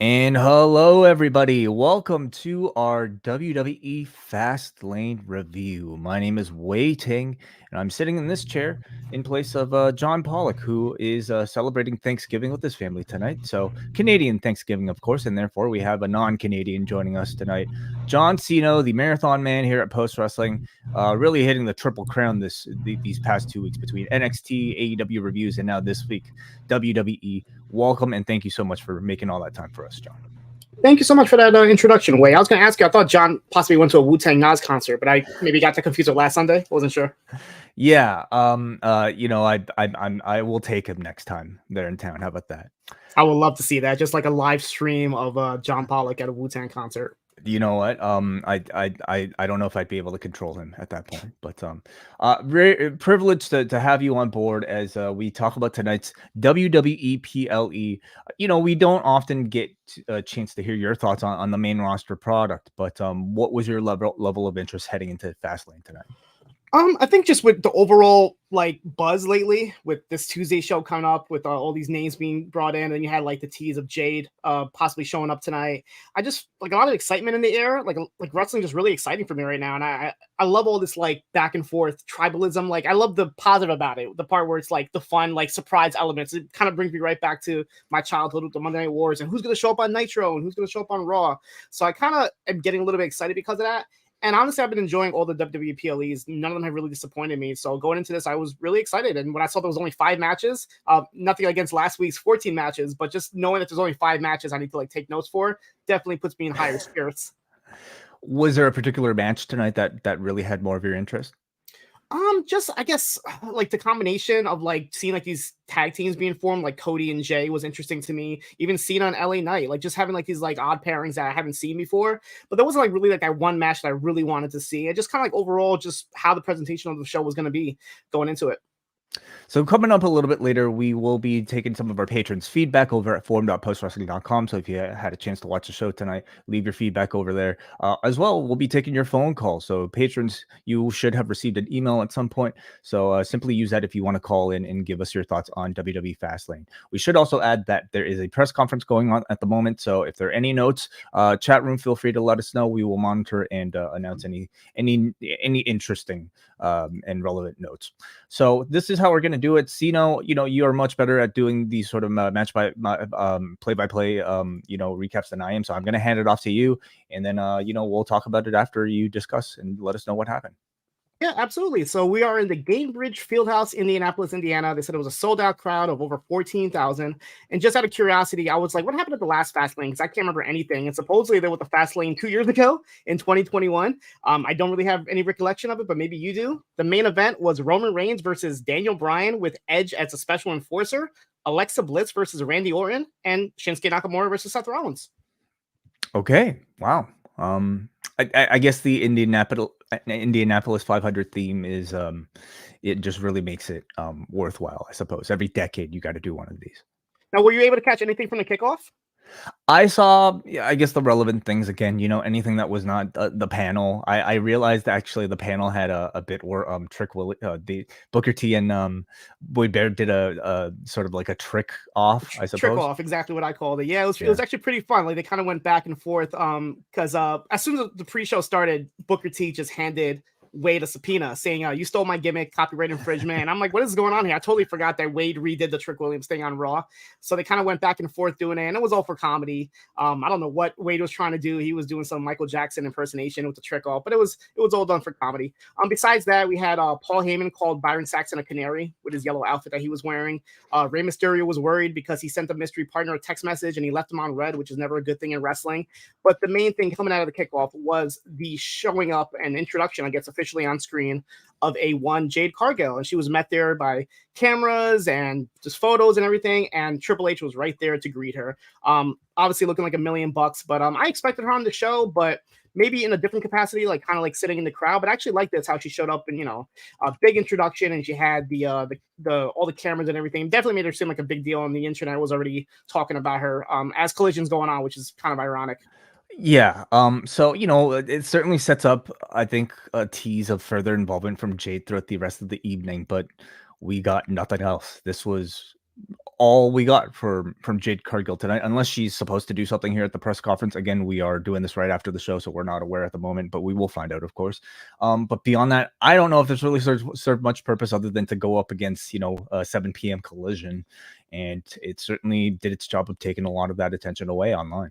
And hello, everybody. Welcome to our WWE Fastlane review. My name is Wei Ting, and I'm sitting in this chair in place of John Pollock, who is celebrating Thanksgiving with his family tonight. So, Canadian Thanksgiving, of course, and therefore we have a non-Canadian joining us tonight. John Siino, the marathon man here at Post Wrestling, really hitting the triple crown these past 2 weeks between NXT, AEW reviews, and now this week WWE. Welcome and thank you so much for making all that time for us, John. Thank you so much for that introduction, Wei. I was going to ask you, I thought John possibly went to a Wu-Tang Nas concert, but I maybe got that confused with last Sunday. Wasn't sure. Yeah, I will take him next time they're in town. How about that? I would love to see that, just like a live stream of John Pollock at a Wu-Tang concert. You know what? I don't know if I'd be able to control him at that point, but very privileged to have you on board as we talk about tonight's WWE PLE. We don't often get a chance to hear your thoughts on the main roster product, but what was your level of interest heading into Fastlane tonight? I think just with the overall buzz lately, with this Tuesday show coming up, with all these names being brought in, and you had the tease of Jade possibly showing up tonight. I just a lot of excitement in the air. Like wrestling just really exciting for me right now, and I love all this back and forth tribalism. I love the positive about it, the part where it's the fun surprise elements. It kind of brings me right back to my childhood with the Monday Night Wars and who's going to show up on Nitro and who's going to show up on Raw. So I kind of am getting a little bit excited because of that. And honestly, I've been enjoying all the WWE PLEs. None of them have really disappointed me. So going into this, I was really excited. And when I saw there was only 5 matches, nothing against last week's 14 matches, but just knowing that there's only 5 matches I need to take notes for definitely puts me in higher spirits. Was there a particular match tonight that really had more of your interest? Just I guess the combination of seeing these tag teams being formed, like Cody and Jay was interesting to me. Even Cena and LA Knight, just having these odd pairings that I haven't seen before. But there wasn't really that one match that I really wanted to see. It just kind of overall just how the presentation of the show was going to be going into it. So coming up a little bit later, we will be taking some of our patrons' feedback over at forum.postwrestling.com. So if you had a chance to watch the show tonight, leave your feedback over there. As well, we'll be taking your phone call. So patrons, you should have received an email at some point. So simply use that if you want to call in and give us your thoughts on WWE Fastlane. We should also add that there is a press conference going on at the moment. So if there are any notes, chat room, feel free to let us know. We will monitor and announce any interesting and relevant notes. So this is how we're going to do it. Siino, you are much better at doing these sort of play-by-play recaps than I am. So I'm going to hand it off to you, and then we'll talk about it after you discuss and let us know what happened. Yeah, absolutely. So we are in the Gainbridge Fieldhouse, Indianapolis, Indiana. They said it was a sold-out crowd of over 14,000. And just out of curiosity, I was like, what happened at the last Fastlane? Because I can't remember anything. And supposedly they were the Fastlane 2 years ago in 2021. I don't really have any recollection of it, but maybe you do. The main event was Roman Reigns versus Daniel Bryan with Edge as a special enforcer, Alexa Bliss versus Randy Orton, and Shinsuke Nakamura versus Seth Rollins. Okay. Wow. I guess the Indianapolis 500 theme is it just really makes it worthwhile, I suppose. Every decade you got to do one of these. Now, were you able to catch anything from the kickoff? I saw, I guess, the relevant things again. Anything that was not the panel. I realized actually the panel had a bit where Trick Willie, the Booker T and Boyd Bear did a sort of like a trick off. I suppose trick off, exactly what I called it. Yeah, it was actually pretty fun. They kind of went back and forth. Because as soon as the pre-show started, Booker T just handed Wade a subpoena saying, you stole my gimmick, copyright infringement. And I'm like, what is going on here? I totally forgot that Wade redid the Trick Williams thing on Raw. So they kind of went back and forth doing it, and it was all for comedy. I don't know what Wade was trying to do. He was doing some Michael Jackson impersonation with the trick off, but it was all done for comedy. Besides that, we had Paul Heyman called Byron Saxton a canary with his yellow outfit that he was wearing. Rey Mysterio was worried because he sent the mystery partner a text message and he left him on red, which is never a good thing in wrestling. But the main thing coming out of the kickoff was the showing up and introduction, I guess, officially on screen of A1 Jade Cargill, and she was met there by cameras and just photos and everything, and Triple H was right there to greet her. Obviously looking like $1 million, but I expected her on the show, but maybe in a different capacity, kind of sitting in the crowd. But I actually like this, how she showed up and a big introduction, and she had the all the cameras and everything. Definitely made her seem like a big deal, and the internet was already talking about her as Collision's going on, which is kind of ironic. Yeah. So, it certainly sets up, I think, a tease of further involvement from Jade throughout the rest of the evening, but we got nothing else. This was all we got from Jade Cargill tonight, unless she's supposed to do something here at the press conference. Again, we are doing this right after the show, so we're not aware at the moment, but we will find out, of course. But beyond that, I don't know if this really served much purpose other than to go up against, a 7 p.m. Collision, and it certainly did its job of taking a lot of that attention away online.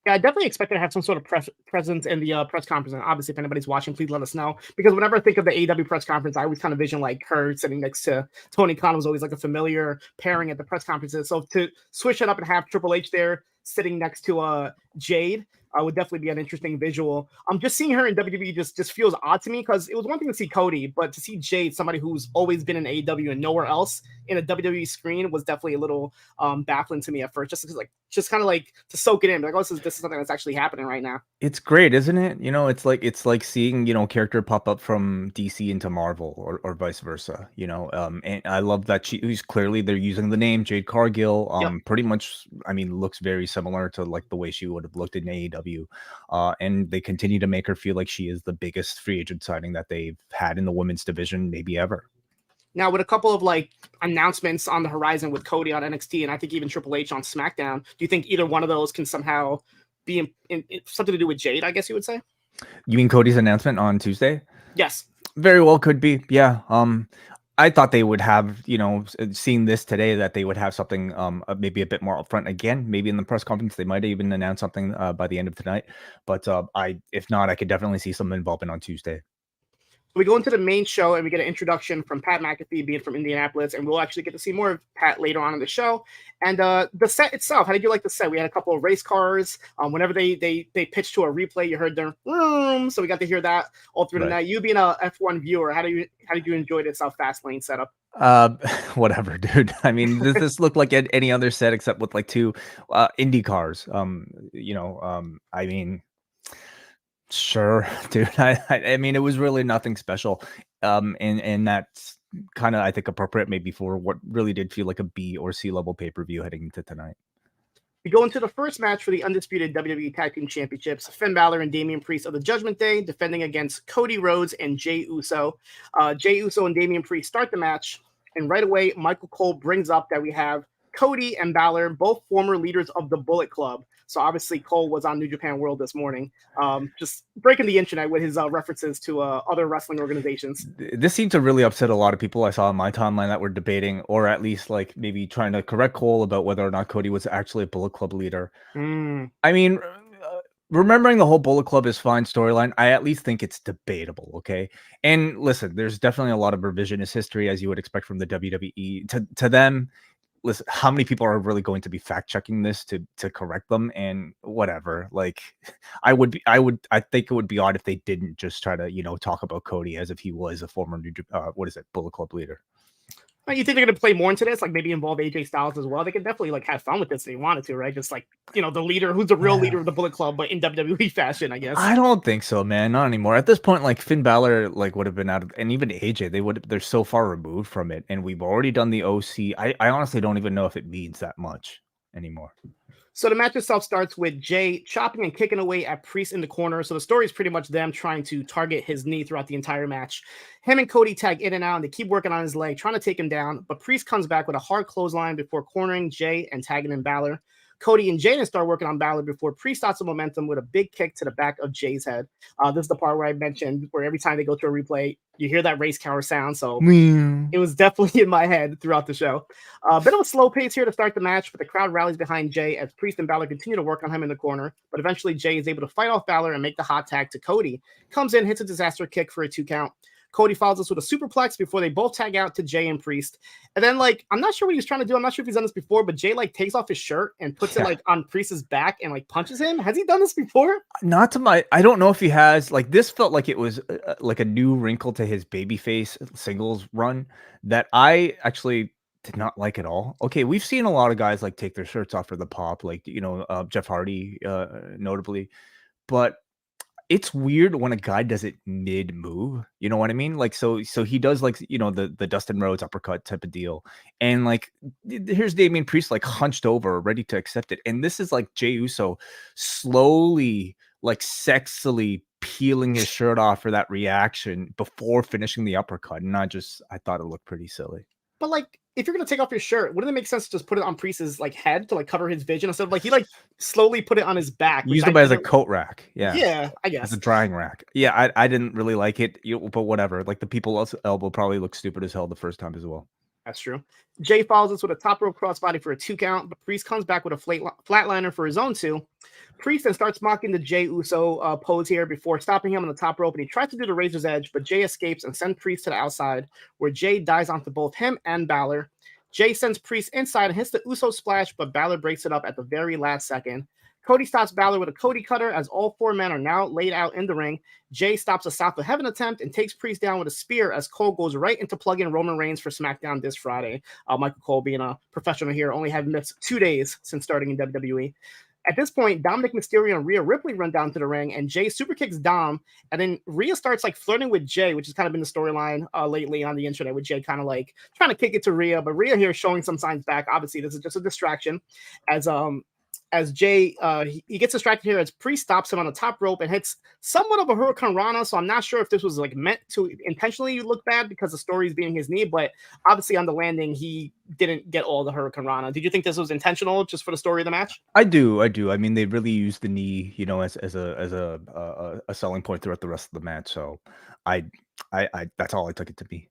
Yeah, I definitely expect to have some sort of presence in the press conference. And obviously, if anybody's watching, please let us know. Because whenever I think of the AEW press conference, I always kind of vision like her sitting next to Tony Khan was always like a familiar pairing at the press conferences. So to switch it up and have Triple H there sitting next to Jade would definitely be an interesting visual. Just seeing her in WWE just feels odd to me because it was one thing to see Cody, but to see Jade, somebody who's always been in AEW and nowhere else in a WWE screen, was definitely a little baffling to me at first. Just kind of like to soak it in, like, oh, this is something that's actually happening right now. It's great, isn't it? It's like seeing, character pop up from DC into Marvel or vice versa, and I love that she's clearly they're using the name Jade Cargill, Yep. pretty much, I mean, looks very similar to like the way she would have looked in AEW. And they continue to make her feel like she is the biggest free agent signing that they've had in the women's division, maybe ever. Now, with a couple of like announcements on the horizon with Cody on NXT, and I think even Triple H on SmackDown, do you think either one of those can somehow be in something to do with Jade, I guess you would say? You mean Cody's announcement on Tuesday? Yes. Very well could be. Yeah. I thought they would have, seeing this today, that they would have something maybe a bit more upfront again. Maybe in the press conference, they might even announce something by the end of tonight. But if not, I could definitely see some involvement on Tuesday. We go into the main show and we get an introduction from Pat McAfee, being from Indianapolis, and we'll actually get to see more of Pat later on in the show. And the set itself, how did you like the set? We had a couple of race cars. Whenever they pitched to a replay, you heard their room, so we got to hear that all through the night. You being a F1 viewer, how did you enjoy this Fastlane setup? Whatever, dude. I mean, this looked like any other set except with like two Indy cars. I mean. Sure, dude. I mean, it was really nothing special. And that's kind of, I think, appropriate maybe for what really did feel like a B or C level pay-per-view heading into tonight. We go into the first match for the undisputed WWE Tag Team Championships. Finn Balor and Damian Priest of the Judgment Day defending against Cody Rhodes and Jey Uso. Jey Uso and Damian Priest start the match, and right away, Michael Cole brings up that we have Cody and Balor, both former leaders of the Bullet Club. So obviously Cole was on New Japan World this morning, just breaking the internet with his references to other wrestling organizations. This seemed to really upset a lot of people I saw on my timeline that were debating, or at least like maybe trying to correct Cole about whether or not Cody was actually a Bullet Club leader. I mean, remembering the whole Bullet Club is fine storyline, I at least think it's debatable, okay? And listen, there's definitely a lot of revisionist history, as you would expect from the WWE. To them, listen, how many people are really going to be fact checking this to correct them? And whatever, like, I think it would be odd if they didn't just try to talk about Cody as if he was a former Bullet Club leader. You think they're going to play more into this, like maybe involve AJ Styles as well? They could definitely like have fun with this if they wanted to, right? Just like, the leader, who's the real leader of the Bullet Club, but in WWE fashion, I guess. I don't think so, man. Not anymore. At this point, like Finn Balor, like would have been out of, and even AJ, they're so far removed from it, and we've already done the OC. I honestly don't even know if it means that much anymore. So the match itself starts with Jey chopping and kicking away at Priest in the corner. So the story is pretty much them trying to target his knee throughout the entire match. Him and Cody tag in and out, and they keep working on his leg, trying to take him down. But Priest comes back with a hard clothesline before cornering Jey and tagging in Balor. Cody and Jaden start working on Balor before Priest starts the momentum with a big kick to the back of Jay's head. This is the part where I mentioned where every time they go to a replay, you hear that race car sound. So it was definitely in my head throughout the show. A bit of a slow pace here to start the match, but the crowd rallies behind Jey as Priest and Balor continue to work on him in the corner. But eventually Jey is able to fight off Balor and make the hot tag to Cody. Comes in, hits a disaster kick for a 2 count. Cody follows us with a superplex before they both tag out to Jey and Priest. And then, like, I'm not sure what he was trying to do. I'm not sure if he's done this before, but Jey, like, takes off his shirt and puts it, like, on Priest's back and, like, punches him. Has he done this before? Not to my... I don't know if he has. Like, this felt like it was, like, a new wrinkle to his babyface singles run that I actually did not like at all. Okay, we've seen a lot of guys, like, take their shirts off for the pop, like, Jeff Hardy, notably. But it's weird when a guy does it mid move, you know what I mean? Like, so he does, like, the Dustin Rhodes uppercut type of deal. And like, here's Damian Priest, like, hunched over, ready to accept it. And this is like Jey Uso slowly, like, sexily peeling his shirt off for that reaction before finishing the uppercut. And I thought it looked pretty silly. But like, if you're gonna take off your shirt, wouldn't it make sense to just put it on Priest's like head to like cover his vision instead of like he like slowly put it on his back? Used it as a coat rack. Yeah. Yeah, I As guess. a drying rack. Yeah, I didn't really like it, but whatever. Like the people's elbow probably looked stupid as hell the first time as well. That's true. Jay follows us with a top rope crossbody for a 2 count, but Priest comes back with a flatliner for his own 2. Priest then starts mocking the Jay Uso pose here before stopping him on the top rope, and he tries to do the Razor's Edge, but Jay escapes and sends Priest to the outside, where Jay dives onto both him and Balor. Jay sends Priest inside and hits the Uso splash, but Balor breaks it up at the very last second. Cody stops Balor with a Cody cutter as all 4 men are now laid out in the ring. Jay stops a South of Heaven attempt and takes Priest down with a spear as Cole goes right into plugging Roman Reigns for SmackDown this Friday. Michael Cole, being a professional here, only had missed 2 days since starting in WWE. At this point, Dominic Mysterio and Rhea Ripley run down to the ring, and Jay super kicks Dom, and then Rhea starts like flirting with Jay, which has kind of been the storyline lately on the internet, with Jay kind of like trying to kick it to Rhea, but Rhea here showing some signs back. Obviously, this is just a distraction, as Jay he gets distracted here as Priest stops him on the top rope and hits somewhat of a Hurricane Rana. So I'm not sure if this was like meant to intentionally look bad because the story is being his knee, but obviously on the landing he didn't get all the Hurricane Rana. Did you think this was intentional just for the story of the match? I do. I mean, they really used the knee, as a selling point throughout the rest of the match. So I that's all I took it to be.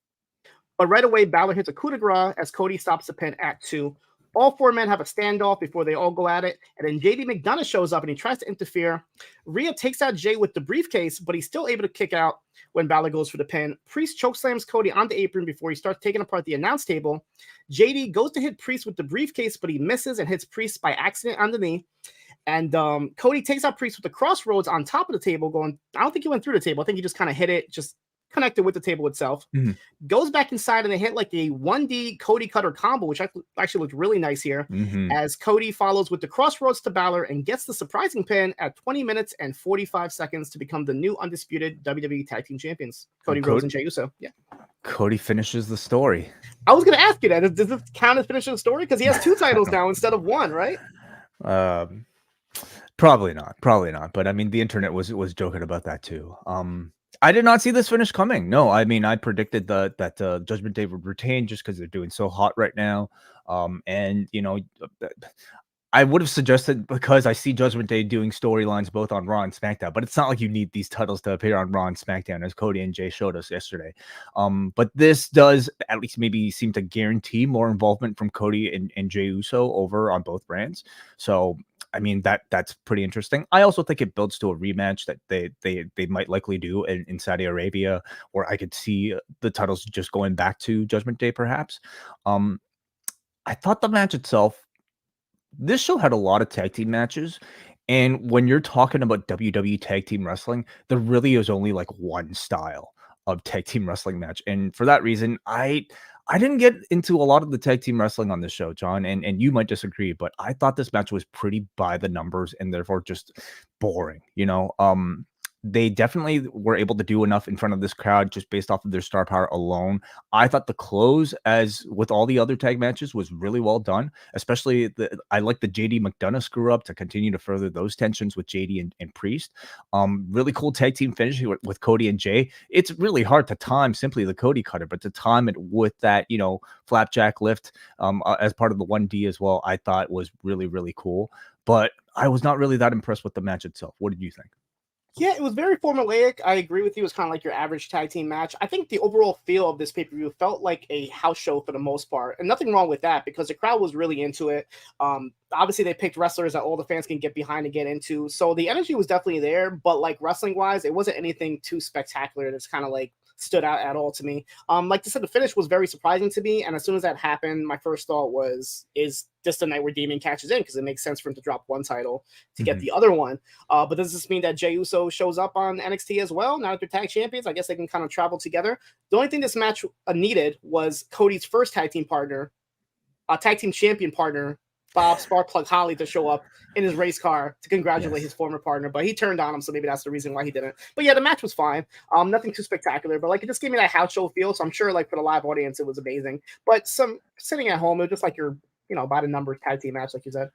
But right away, Balor hits a coup de grace as Cody stops the pin at 2. All 4 men have a standoff before they all go at it. And then JD McDonough shows up and he tries to interfere. Rhea takes out Jay with the briefcase, but he's still able to kick out when Balor goes for the pin. Priest chokeslams Cody on the apron before he starts taking apart the announce table. JD goes to hit Priest with the briefcase, but he misses and hits Priest by accident on the knee. And Cody takes out Priest with the crossroads on top of the table going, I don't think he went through the table. I think he just kind of hit it, just connected with the table itself. Goes back inside and they hit like a 1D Cody cutter combo, which actually looked really nice here, as Cody follows with the crossroads to Balor and gets the surprising pin at 20 minutes and 45 seconds to become the new undisputed WWE Tag Team Champions. Cody Rhodes and Jey Uso. Yeah. Cody finishes the story. I was going to ask you that. Does this count as finishing the story? Because he has 2 titles now instead of 1, right? Probably not. But I mean, the internet was joking about that too. I did not see this finish coming. No, I mean, I predicted that Judgment Day would retain just because they're doing so hot right now. And I would have suggested, because I see Judgment Day doing storylines both on Raw and SmackDown, but it's not like you need these titles to appear on Raw and SmackDown, as Cody and Jay showed us yesterday. But this does at least maybe seem to guarantee more involvement from Cody and Jey Uso over on both brands. So I mean, that's pretty interesting. I also think it builds to a rematch that they might likely do in Saudi Arabia, where I could see the titles just going back to Judgment Day, perhaps. I thought the match itself, this show had a lot of tag team matches. And when you're talking about WWE tag team wrestling, there really is only like one style of tag team wrestling match. And for that reason, I didn't get into a lot of the tag team wrestling on this show, John, and you might disagree, but I thought this match was pretty by the numbers and therefore just boring. They definitely were able to do enough in front of this crowd just based off of their star power alone. I thought the close, as with all the other tag matches, was really well done. Especially I like the JD McDonough screw up to continue to further those tensions with JD and Priest. Really cool tag team finish with Cody and Jay. It's really hard to time simply the Cody cutter, but to time it with that flapjack lift as part of the 1D as well, I thought was really, really cool. But I was not really that impressed with the match itself. What did you think? Yeah, it was very formulaic. I agree with you. It was kind of like your average tag team match. I think the overall feel of this pay-per-view felt like a house show for the most part. And nothing wrong with that because the crowd was really into it. Obviously, they picked wrestlers that all the fans can get behind and get into. So the energy was definitely there. But like wrestling-wise, it wasn't anything too spectacular that's kind of like stood out at all to me. Like I said, the finish was very surprising to me. And as soon as that happened, my first thought was, is this the night where Damien catches in? Because it makes sense for him to drop one title to get the other one. But does this mean that Jey Uso shows up on NXT as well? Now that they're tag champions, I guess they can kind of travel together. The only thing this match needed was Cody's first tag team partner, tag team champion partner, Bob Sparkplug Holly, to show up in his race car to congratulate his former partner, but he turned on him, so maybe that's the reason why he didn't. But yeah, the match was fine. Nothing too spectacular, but like it just gave me that house show feel. So I'm sure like for the live audience, it was amazing. But some sitting at home, it was just like your by the numbers tag team match, like you said.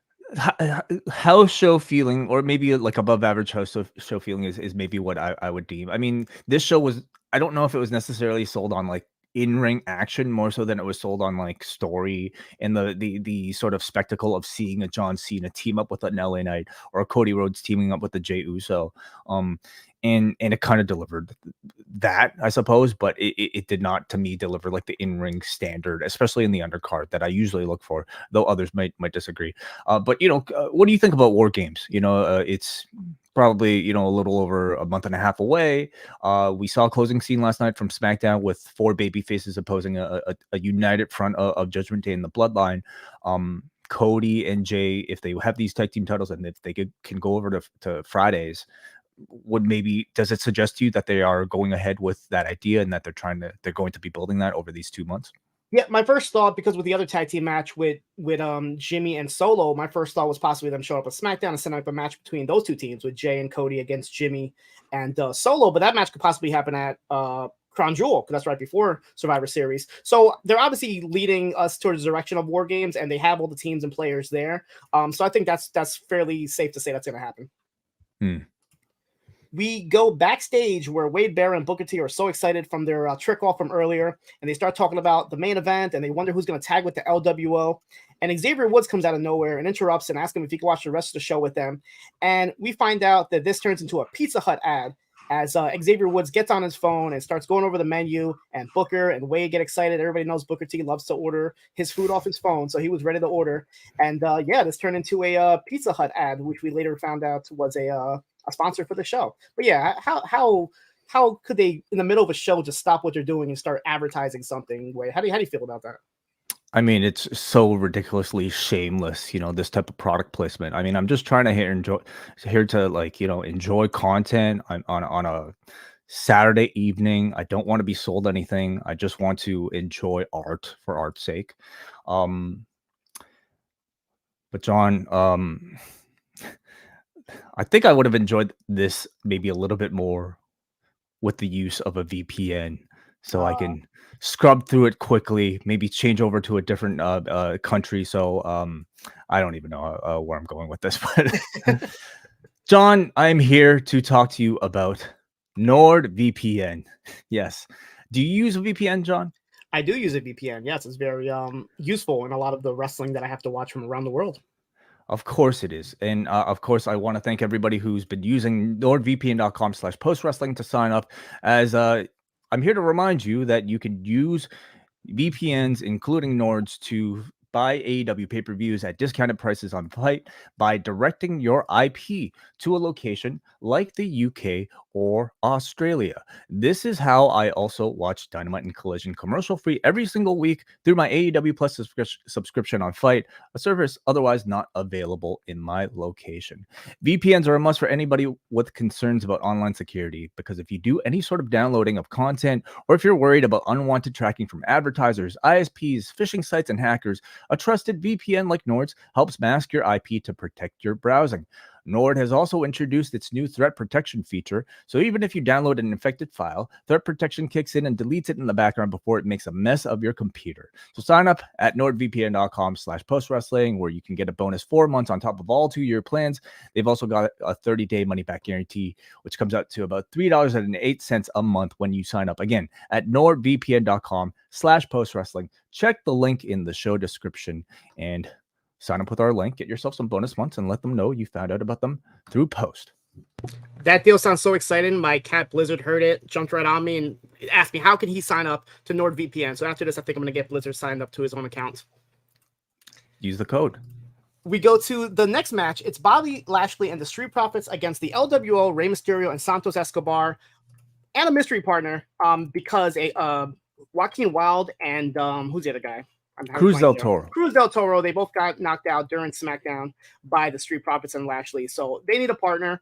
House show feeling, or maybe like above average house show feeling is maybe what I would deem. I mean, this show was, I don't know if it was necessarily sold on like in-ring action more so than it was sold on like story and the sort of spectacle of seeing a John Cena team up with an LA Knight or a Cody Rhodes teaming up with the Jey Uso. And it kind of delivered that, I suppose, but it did not, to me, deliver like the in-ring standard, especially in the undercard that I usually look for, though others might disagree. But what do you think about War Games? It's probably a little over a month and a half away. We saw a closing scene last night from SmackDown with 4 baby faces opposing a united front of Judgment Day and the Bloodline. Cody and Jay, if they have these tag team titles and if they can go over to Fridays, does it suggest to you that they are going ahead with that idea and that they're going to be building that over these 2 months? Yeah, my first thought, because with the other tag team match with Jimmy and Solo, my first thought was possibly them showing up at SmackDown and setting up a match between those 2 teams with Jay and Cody against Jimmy and Solo. But that match could possibly happen at Crown Jewel, because that's right before Survivor Series. So they're obviously leading us towards the direction of War Games, and they have all the teams and players there. So I think that's fairly safe to say that's going to happen. We go backstage where Wade Barrett and Booker T are so excited from their trick off from earlier, and they start talking about the main event, and they wonder who's going to tag with the LWO. And Xavier Woods comes out of nowhere and interrupts and asks him if he can watch the rest of the show with them. And we find out that this turns into a Pizza Hut ad as Xavier Woods gets on his phone and starts going over the menu, and Booker and Wade get excited. Everybody knows Booker T loves to order his food off his phone, so he was ready to order. And this turned into a Pizza Hut ad, which we later found out was a sponsor for the show. But yeah, how could they, in the middle of a show, just stop what they're doing and start advertising something? Wait, how do you feel about that? I mean, it's so ridiculously shameless, this type of product placement. I mean, I'm just trying to enjoy content on a Saturday evening. I don't want to be sold anything. I just want to enjoy art for art's sake. But John, I think I would have enjoyed this maybe a little bit more with the use of a VPN, so I can scrub through it quickly, maybe change over to a different country. So I don't even know where I'm going with this, but John, I'm here to talk to you about NordVPN. Yes. Do you use a VPN, John? I do use a VPN. Yes, it's very useful in a lot of the wrestling that I have to watch from around the world. Of course it is. And of course, I want to thank everybody who's been using NordVPN.com/postwrestling to sign up, as I'm here to remind you that you can use VPNs, including Nord's, to buy AEW pay-per-views at discounted prices on FITE by directing your IP to a location like the UK or Australia. This is how I also watch Dynamite and Collision commercial-free every single week through my AEW Plus subscription on FITE, a service otherwise not available in my location. VPNs are a must for anybody with concerns about online security, because if you do any sort of downloading of content, or if you're worried about unwanted tracking from advertisers, ISPs, phishing sites, and hackers, a trusted VPN like Nord's helps mask your IP to protect your browsing. Nord has also introduced its new threat protection feature, so even if you download an infected file, threat protection kicks in and deletes it in the background before it makes a mess of your computer. So sign up at nordvpn.com/postwrestling, where you can get a bonus 4 months on top of all 2-year plans. They've also got a 30-day money-back guarantee, which comes out to about $3.08 a month when you sign up. Again, at nordvpn.com/postwrestling. Check the link in the show description and sign up with our link, get yourself some bonus months, and let them know you found out about them through post. That deal sounds so exciting. My cat Blizzard heard it, jumped right on me, and asked me how can he sign up to NordVPN. So after this, I think I'm going to get Blizzard signed up to his own account. Use the code. We go to the next match. It's Bobby Lashley and the Street Profits against the LWO, Rey Mysterio, and Santos Escobar, and a mystery partner, because Joaquin Wilde and who's the other guy? Cruz del Toro. Cruz del Toro. They both got knocked out during SmackDown by the Street Profits and Lashley. So they need a partner.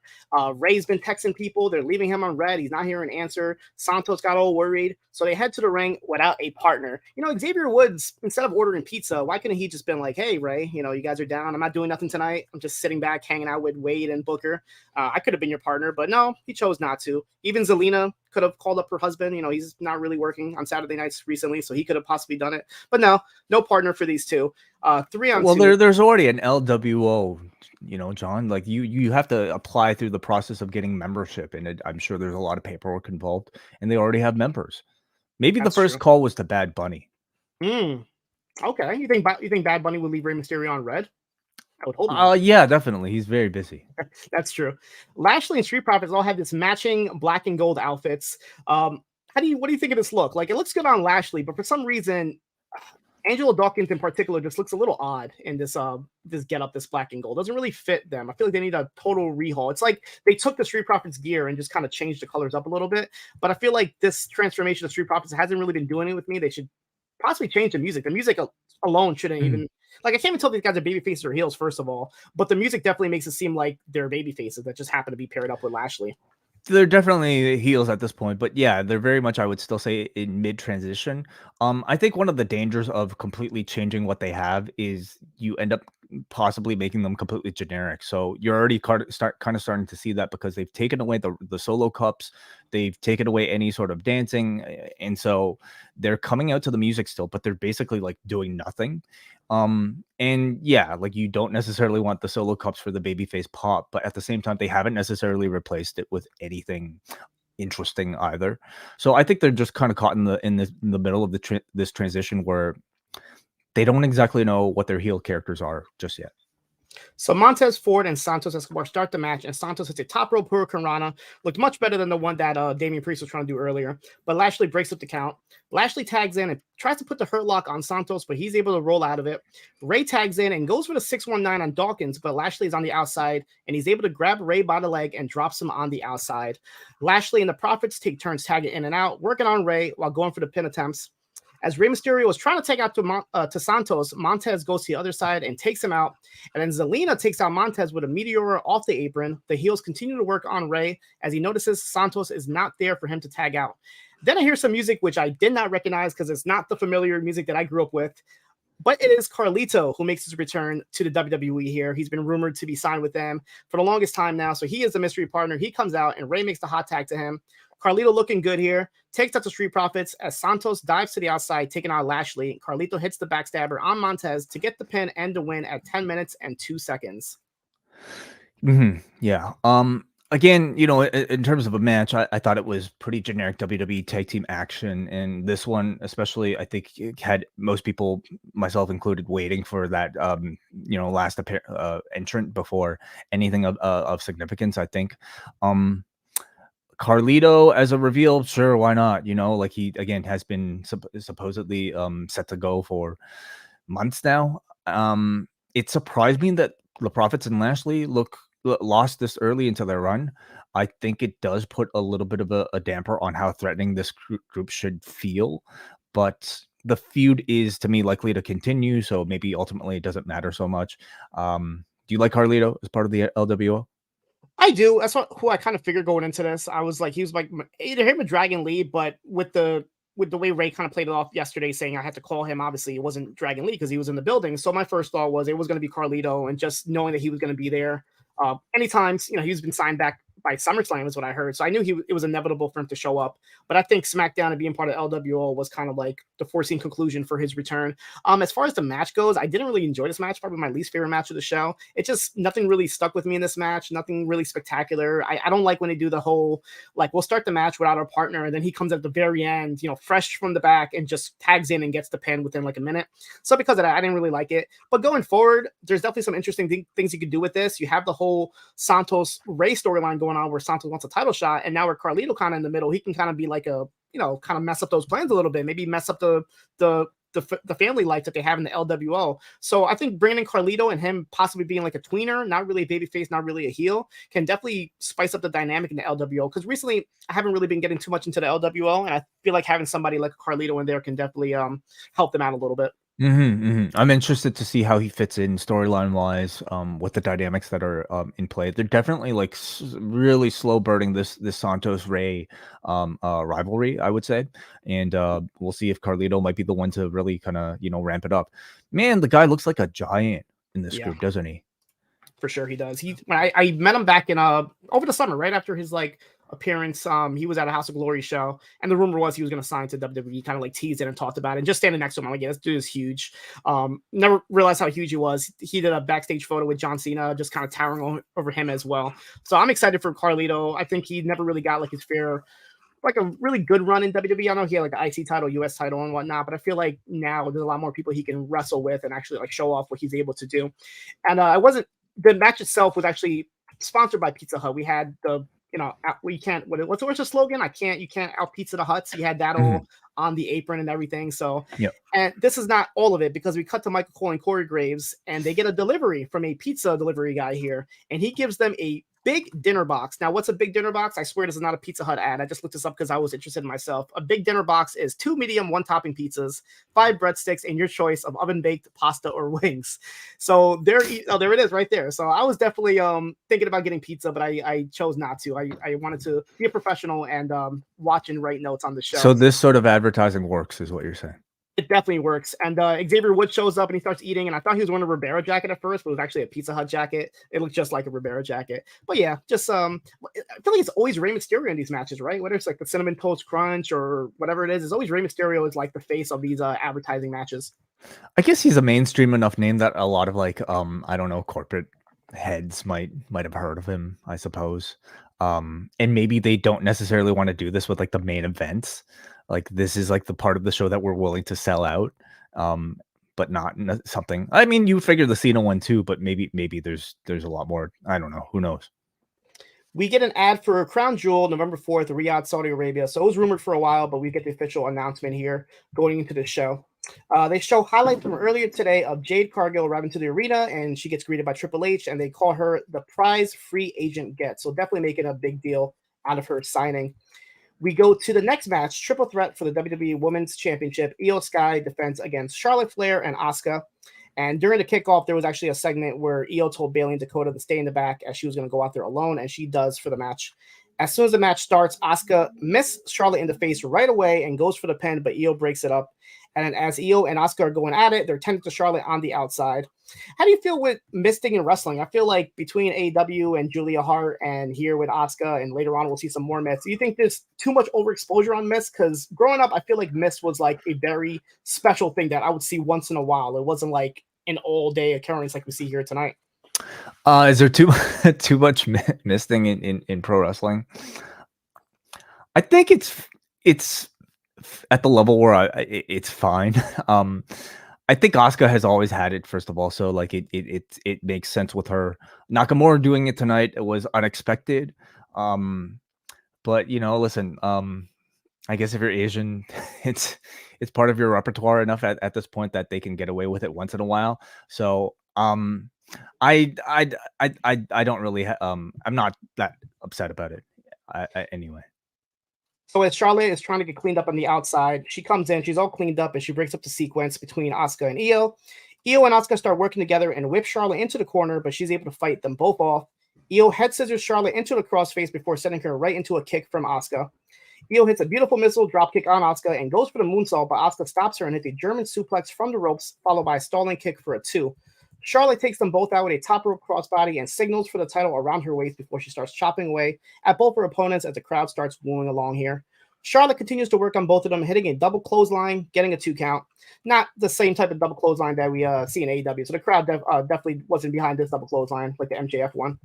Ray's been texting people. They're leaving him on red. He's not hearing an answer. Santos got all worried. So they head to the ring without a partner. Xavier Woods, instead of ordering pizza, why couldn't he just been like, hey, Ray, you guys are down. I'm not doing nothing tonight. I'm just sitting back, hanging out with Wade and Booker. I could have been your partner, but no, he chose not to. Even Zelina could have called up her husband. He's not really working on Saturday nights recently, so he could have possibly done it. But no partner for these two. 3-on-2. Well, there's already an LWO, John. Like you have to apply through the process of getting membership, and I'm sure there's a lot of paperwork involved, and they already have members. Maybe That's the first true. call was to Bad Bunny. Okay. You think Bad Bunny would leave Rey Mysterio on red? I would hope not. Yeah, definitely. He's very busy. That's true. Lashley and Street Profits all have this matching black and gold outfits. What do you think of this look? Like, it looks good on Lashley, but for some reason, Angelo Dawkins in particular just looks a little odd in this getup, this black and gold. Doesn't really fit them. I feel like they need a total rehaul. It's like they took the Street Profits gear and just kind of changed the colors up a little bit. But I feel like this transformation of Street Profits hasn't really been doing it with me. They should possibly change the music. The music alone shouldn't even, like, I can't even tell these guys are baby faces or heels, first of all. But the music definitely makes it seem like they're baby faces that just happen to be paired up with Lashley. They're definitely heels at this point, but yeah, they're very much, I would still say, in mid transition. I think one of the dangers of completely changing what they have is you end up possibly making them completely generic. So you're already kind of starting to see that because they've taken away the solo cups, they've taken away any sort of dancing, and so they're coming out to the music still, but they're basically like doing nothing. And yeah, like you don't necessarily want the solo cups for the babyface pop, but at the same time, they haven't necessarily replaced it with anything interesting either. So I think they're just kind of caught in the middle of this transition where they don't exactly know what their heel characters are just yet. So Montez Ford and Santos Escobar start the match, and Santos hits a top rope Hurricane Rana. Looked much better than the one that Damian Priest was trying to do earlier. But Lashley breaks up the count. Lashley tags in and tries to put the Hurt Lock on Santos, but he's able to roll out of it. Ray tags in and goes for the 619 on Dawkins, but Lashley is on the outside, and he's able to grab Ray by the leg and drops him on the outside. Lashley and the Profits take turns tagging in and out, working on Ray while going for the pin attempts. As Rey Mysterio was trying to take out to Santos, Montez goes to the other side and takes him out. And then Zelina takes out Montez with a meteor off the apron. The heels continue to work on Rey as he notices Santos is not there for him to tag out. Then I hear some music which I did not recognize because it's not the familiar music that I grew up with. But it is Carlito who makes his return to the WWE here. He's been rumored to be signed with them for the longest time now. So he is a mystery partner. He comes out and Rey makes the hot tag to him. Carlito looking good here, takes out the Street Profits as Santos dives to the outside, taking out Lashley. Carlito hits the backstabber on Montez to get the pin and the win at 10 minutes and 2 seconds. Yeah. Again, in terms of a match, I thought it was pretty generic WWE tag team action. And this one, especially, I think it had most people, myself included, waiting for that, last entrant before anything of significance, I think. Carlito as a reveal, sure, why not? Like he again has been supposedly set to go for months now. It surprised me that the Profits and Lashley lost this early into their run. I think it does put a little bit of a damper on how threatening this group should feel, but the feud is to me likely to continue, so maybe ultimately it doesn't matter so much. Do you like Carlito as part of the LWO? I do. That's who I kind of figured going into this. I was like, he was like either him or Dragon Lee, but with the way Ray kind of played it off yesterday, saying I had to call him. Obviously, it wasn't Dragon Lee because he was in the building. So my first thought was it was going to be Carlito, and just knowing that he was going to be there. Anytime, he's been signed back by SummerSlam is what I heard. So I knew it was inevitable for him to show up. But I think SmackDown and being part of LWO was kind of like the foreseen conclusion for his return. As far as the match goes, I didn't really enjoy this match. Probably my least favorite match of the show. It just, nothing really stuck with me in this match. Nothing really spectacular. I don't like when they do the whole, like, we'll start the match without our partner, and then he comes at the very end, fresh from the back and just tags in and gets the pin within like a minute. So because of that, I didn't really like it. But going forward, there's definitely some interesting things you could do with this. You have the whole Santos Ray storyline going on where Santos wants a title shot, and now we're Carlito kind of in the middle. He can kind of be like a, kind of mess up those plans a little bit, maybe mess up the family life that they have in the LWO. So I think bringing in Carlito and him possibly being like a tweener, not really a babyface, not really a heel, can definitely spice up the dynamic in the LWO. Because recently I haven't really been getting too much into the LWO, and I feel like having somebody like Carlito in there can definitely help them out a little bit. I'm interested to see how he fits in storyline wise, with the dynamics that are in play. They're definitely like really slow burning this Santos Ray rivalry, I would say, and we'll see if Carlito might be the one to really kind of ramp it up. Man, the guy looks like a giant in this group, doesn't he? For sure he does. When I met him back in over the summer, right after his like appearance, he was at a House of Glory show, and the rumor was he was going to sign to WWE. Kind of like teased it and talked about it. And just standing next to him, I'm like, yeah, this dude is huge. Never realized how huge he was. He did a backstage photo with John Cena, just kind of towering over him as well. So I'm excited for Carlito. I think he never really got like his fair like a really good run in WWE. I know he had like the IC title, US title, and whatnot, but I feel like now there's a lot more people he can wrestle with and actually like show off what he's able to do. And I wasn't the match itself was actually sponsored by Pizza Hut. We had the we can't what's the slogan? You can't out pizza the Huts. He had that all on the apron and everything. So and this is not all of it, because we cut to Michael Cole and Corey Graves, and they get a delivery from a pizza delivery guy here, and he gives them a big dinner box. Now, what's a big dinner box? I swear this is not a Pizza Hut ad. I just looked this up because I was interested in myself. A big dinner box is 2 medium, 1 topping pizzas, 5 breadsticks, and your choice of oven-baked pasta or wings. So there it is right there. So I was definitely thinking about getting pizza, but I chose not to. I wanted to be a professional and watch and write notes on the show. So this sort of advertising works, is what you're saying? It definitely works. And Xavier Woods shows up and he starts eating. And I thought he was wearing a Ribera jacket at first, but it was actually a Pizza Hut jacket. It looked just like a Ribera jacket. But yeah, just I feel like it's always Rey Mysterio in these matches, right? Whether it's like the Cinnamon Toast Crunch or whatever it is, it's always Rey Mysterio is like the face of these advertising matches. I guess he's a mainstream enough name that a lot of like I don't know, corporate heads might have heard of him, I suppose. And maybe they don't necessarily want to do this with like the main events. Like this is like the part of the show that we're willing to sell out, but not something. I mean, you figure the Cena one too, but maybe there's a lot more. I don't know. Who knows? We get an ad for Crown Jewel November 4th, Riyadh, Saudi Arabia. So it was rumored for a while, but we get the official announcement here going into the show. They show highlights from earlier today of Jade Cargill arriving to the arena, and she gets greeted by Triple H, and they call her the prize free agent get. So definitely making a big deal out of her signing. We go to the next match, triple threat for the WWE Women's Championship. Io Sky defends against Charlotte Flair and Asuka. And during the kickoff, there was actually a segment where Io told Bayley and Dakota to stay in the back as she was going to go out there alone, and she does for the match. As soon as the match starts, Asuka misses Charlotte in the face right away and goes for the pin, but Io breaks it up. And then as Io and Asuka are going at it, they're tending to Charlotte on the outside. How do you feel with misting and wrestling? I feel like between AEW and Julia Hart and here with Asuka, and later on we'll see some more Mist. Do you think there's too much overexposure on Mist? Because growing up, I feel like Mist was like a very special thing that I would see once in a while. It wasn't like an all-day occurrence like we see here tonight. Is there too much misting in pro wrestling? I think it's at the level where it's fine. I think Asuka has always had it, first of all, so like it makes sense with her. Nakamura doing it tonight, it was unexpected. But listen, I guess if you're Asian, it's part of your repertoire enough at this point that they can get away with it once in a while. So I don't really I'm not that upset about it anyway. So as Charlotte is trying to get cleaned up on the outside, she comes in, she's all cleaned up, and she breaks up the sequence between Asuka and Io. Io and Asuka start working together and whip Charlotte into the corner, but she's able to fight them both off. Io head scissors Charlotte into the crossface before sending her right into a kick from Asuka. Io hits a beautiful missile dropkick on Asuka and goes for the moonsault, but Asuka stops her and hits a German suplex from the ropes, followed by a stalling kick for a 2. Charlotte takes them both out with a top rope crossbody and signals for the title around her waist before she starts chopping away at both her opponents as the crowd starts wooing along here. Charlotte continues to work on both of them, hitting a double clothesline, getting a 2 count. Not the same type of double clothesline that we see in AEW. So the crowd definitely wasn't behind this double clothesline like the MJF one.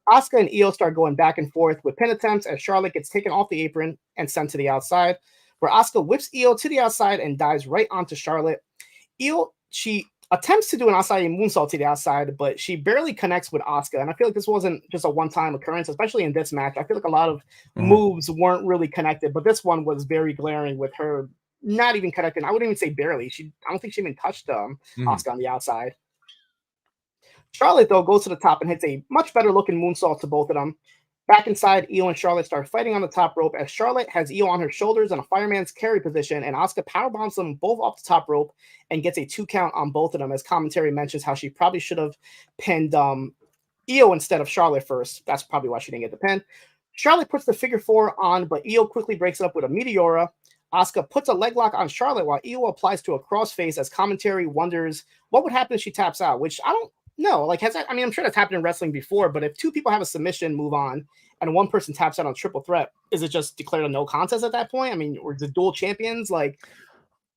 Asuka and Io start going back and forth with pin attempts as Charlotte gets taken off the apron and sent to the outside, where Asuka whips Io to the outside and dives right onto Charlotte. Io, she attempts to do an outside moonsault to the outside, but she barely connects with Asuka. And I feel like this wasn't just a one-time occurrence, especially in this match. I feel like a lot of moves weren't really connected, but this one was very glaring with her not even connecting. I wouldn't even say barely. I don't think she even touched Asuka on the outside. Charlotte, though, goes to the top and hits a much better looking moonsault to both of them. Back inside, Io and Charlotte start fighting on the top rope as Charlotte has Io on her shoulders in a fireman's carry position, and Asuka powerbombs them both off the top rope and gets a 2 count on both of them, as commentary mentions how she probably should have pinned Io instead of Charlotte first. That's probably why she didn't get the pin. Charlotte puts the figure 4 on, but Io quickly breaks it up with a Meteora. Asuka puts a leg lock on Charlotte while Io applies to a crossface as commentary wonders what would happen if she taps out, which I don't know. Like, I'm sure that's happened in wrestling before, but if 2 people have a submission move on and one person taps out on triple threat, is it just declared a no contest at that point? I mean, or the dual champions? Like,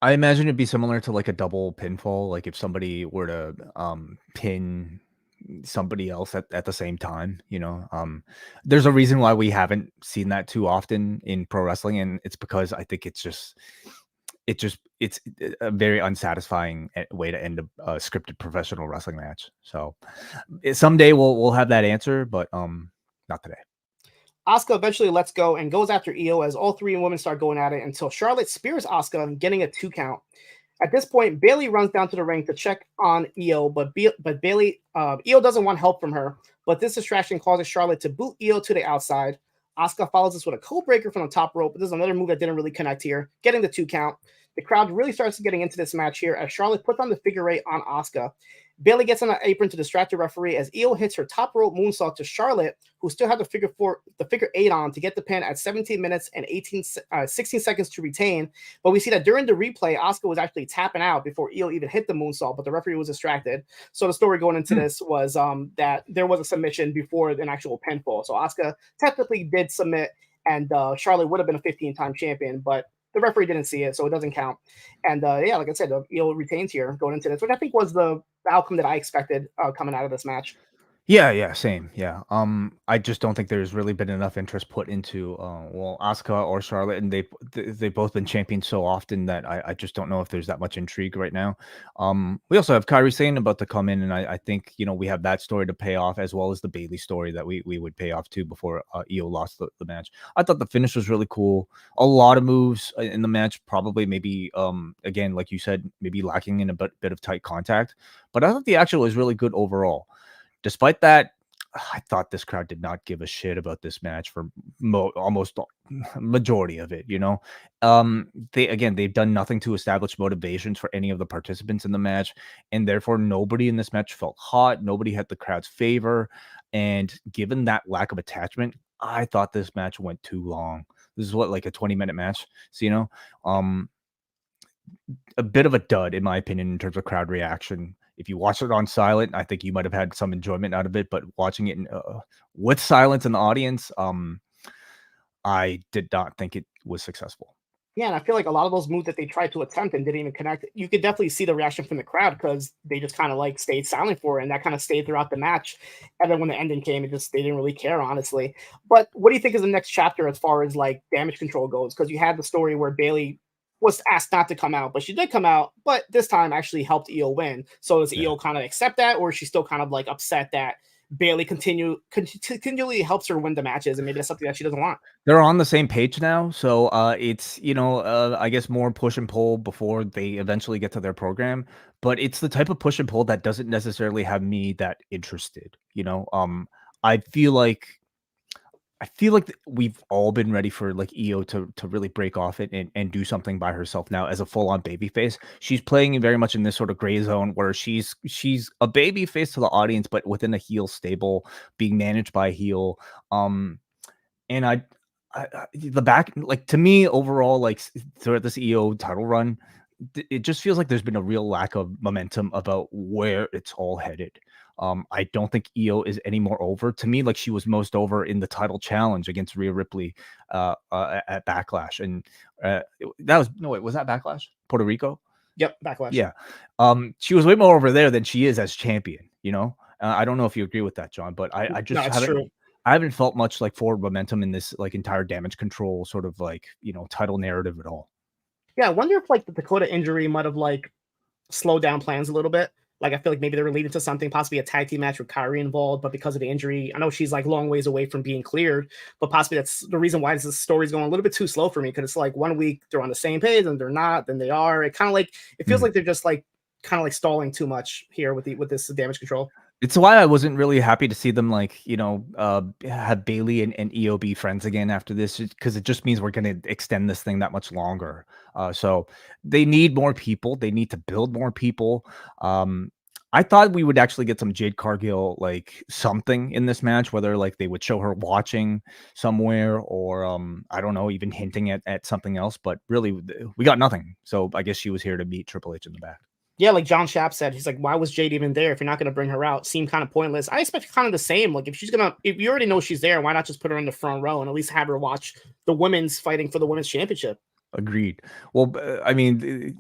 I imagine it'd be similar to like a double pinfall. Like if somebody were to pin somebody else at the same time. There's a reason why we haven't seen that too often in pro wrestling, and it's because I think it's a very unsatisfying way to end a scripted professional wrestling match. So someday we'll have that answer, but not today. Asuka eventually lets go and goes after Io as all three women start going at it until Charlotte spears Asuka, getting a 2 count. At this point, Bayley runs down to the ring to check on Io, but Bayley, Io doesn't want help from her. But this distraction causes Charlotte to boot Io to the outside. Asuka follows this with a code breaker from the top rope, but there's another move that didn't really connect here, getting the 2 count. The crowd really starts getting into this match here as Charlotte puts on the figure 8 on Asuka. Bayley gets on an apron to distract the referee as Io hits her top rope moonsault to Charlotte, who still had the figure 8 on to get the pin at 17 minutes and 16 seconds to retain. But we see that during the replay, Asuka was actually tapping out before Io even hit the moonsault, but the referee was distracted. So the story going into this was that there was a submission before an actual pinfall. So Asuka technically did submit, and Charlotte would have been a 15-time champion, but the referee didn't see it, so it doesn't count. And like I said, Io retains here going into this, which I think was the outcome that I expected coming out of this match. Yeah, same. Yeah. I just don't think there's really been enough interest put into Asuka or Charlotte, and they've both been champions so often that I just don't know if there's that much intrigue right now. We also have Kairi Sane about to come in, and I think we have that story to pay off, as well as the Bayley story that we would pay off too before Io lost the match. I thought the finish was really cool. A lot of moves in the match, probably maybe again, like you said, maybe lacking in a bit of tight contact, but I thought the action was really good overall. Despite that, I thought this crowd did not give a shit about this match for almost majority of it. They've done nothing to establish motivations for any of the participants in the match, and therefore nobody in this match felt hot. Nobody had the crowd's favor, and given that lack of attachment, I thought this match went too long. This is like a 20-minute match, Siino. A bit of a dud, in my opinion, in terms of crowd reaction. If you watch it on silent, I think you might have had some enjoyment out of it, but watching it with silence in the audience, I did not think it was successful. Yeah, and I feel like a lot of those moves that they tried to attempt and didn't even connect, you could definitely see the reaction from the crowd because they just kind of like stayed silent for it, and that kind of stayed throughout the match. And then when the ending came, they didn't really care, honestly. But what do you think is the next chapter as far as like damage control goes? Because you had the story where Bayley was asked not to come out, but she did come out, but this time actually helped Io win. So does Io kind of accept that, or is she still kind of like upset that Bayley continually helps her win the matches, and maybe that's something that she doesn't want? They're on the same page now, so it's I guess more push and pull before they eventually get to their program, but it's the type of push and pull that doesn't necessarily have me that interested. I feel like we've all been ready for like Io to really break off it and do something by herself now as a full-on babyface. She's playing very much in this sort of gray zone where she's a babyface to the audience, but within a heel stable, being managed by a heel. And the back, like, to me overall, like throughout this Io title run, it just feels like there's been a real lack of momentum about where it's all headed. I don't think Io is any more over. To me, like, she was most over in the title challenge against Rhea Ripley at Backlash, and was that Backlash? Puerto Rico? Yep, Backlash. Yeah. She was way more over there than she is as champion. I don't know if you agree with that, John, but I just I haven't felt much like forward momentum in this like entire damage control sort of like title narrative at all. Yeah, I wonder if like the Dakota injury might have like slowed down plans a little bit. Like I feel like maybe they were leading to something, possibly a tag team match with Kairi involved, but because of the injury, I know she's like long ways away from being cleared, but possibly that's the reason why this story's going a little bit too slow for me, because it's like 1 week they're on the same page and they're not, then they are. It kind of like it feels like they're just like kind of like stalling too much here with this damage control. It's why I wasn't really happy to see them like, have Bayley and Io be friends again after this, because it just means we're going to extend this thing that much longer. So they need more people. They need to build more people. I thought we would actually get some Jade Cargill, like something in this match, whether like they would show her watching somewhere or, I don't know, even hinting at something else. But really, we got nothing. So I guess she was here to meet Triple H in the back. Yeah, like John Schaap said, he's like, why was Jade even there if you're not going to bring her out? Seemed kind of pointless. I expect kind of the same. Like, if you already know she's there, why not just put her in the front row and at least have her watch the women's fighting for the women's championship? Agreed. Well, I mean,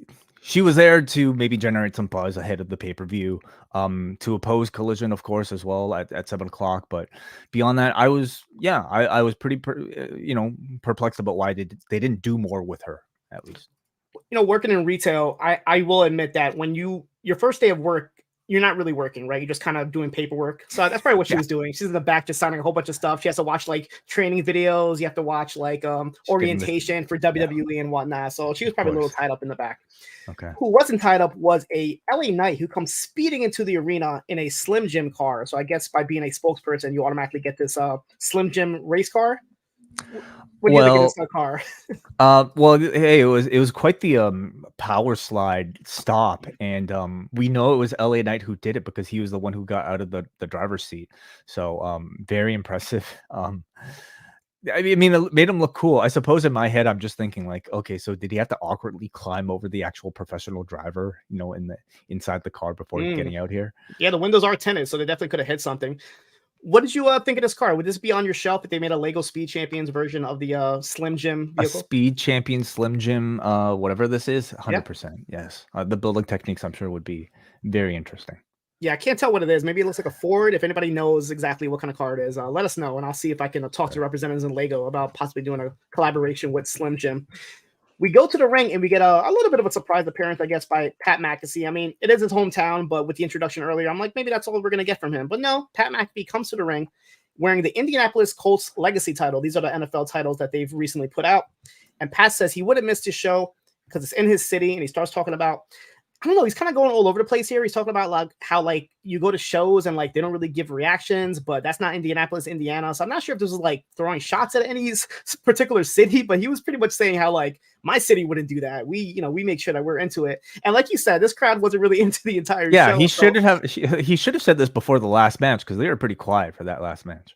she was there to maybe generate some buzz ahead of the pay-per-view, to oppose Collision, of course, as well at 7 o'clock. But beyond that, I was pretty perplexed about why they didn't do more with her, at least. Working in retail, I will admit that when your first day of work, you're not really working, right? You're just kind of doing paperwork. So that's probably what she was doing. She's in the back just signing a whole bunch of stuff. She has to watch like training videos. You have to watch like orientation for WWE and whatnot. So she was probably a little tied up in the back. Okay. Who wasn't tied up was a LA Knight who comes speeding into the arena in a Slim Jim car. So I guess by being a spokesperson, you automatically get this Slim Jim race car. What do you think of this car? Well, hey, it was quite the power slide stop, and we know it was LA Knight who did it because he was the one who got out of the driver's seat. So very impressive. I mean, it made him look cool. I suppose in my head, I'm just thinking like, okay, so did he have to awkwardly climb over the actual professional driver, inside the car before getting out here? Yeah, the windows are tinted, so they definitely could have hit something. What did you think of this car? Would this be on your shelf if they made a Lego Speed Champions version of the Slim Jim vehicle? A Speed Champion Slim Jim, whatever this is, 100%. Yes. The building techniques, I'm sure, would be very interesting. Yeah, I can't tell what it is. Maybe it looks like a Ford. If anybody knows exactly what kind of car it is, let us know, and I'll see if I can talk to representatives in Lego about possibly doing a collaboration with Slim Jim. We go to the ring and we get a little bit of a surprise appearance, I guess, by Pat McAfee. I mean, it is his hometown, but with the introduction earlier, I'm like, maybe that's all we're going to get from him. But no, Pat McAfee comes to the ring wearing the Indianapolis Colts Legacy title. These are the NFL titles that they've recently put out. And Pat says he wouldn't miss his show because it's in his city. And he starts talking about, I don't know, he's kind of going all over the place here. He's talking about like how like you go to shows and like they don't really give reactions, but that's not Indianapolis, Indiana. So I'm not sure if this was like throwing shots at any particular city, but he was pretty much saying how like my city wouldn't do that. We make sure that we're into it. And like you said, this crowd wasn't really into the entire show. Yeah, he should have said this before the last match because they were pretty quiet for that last match.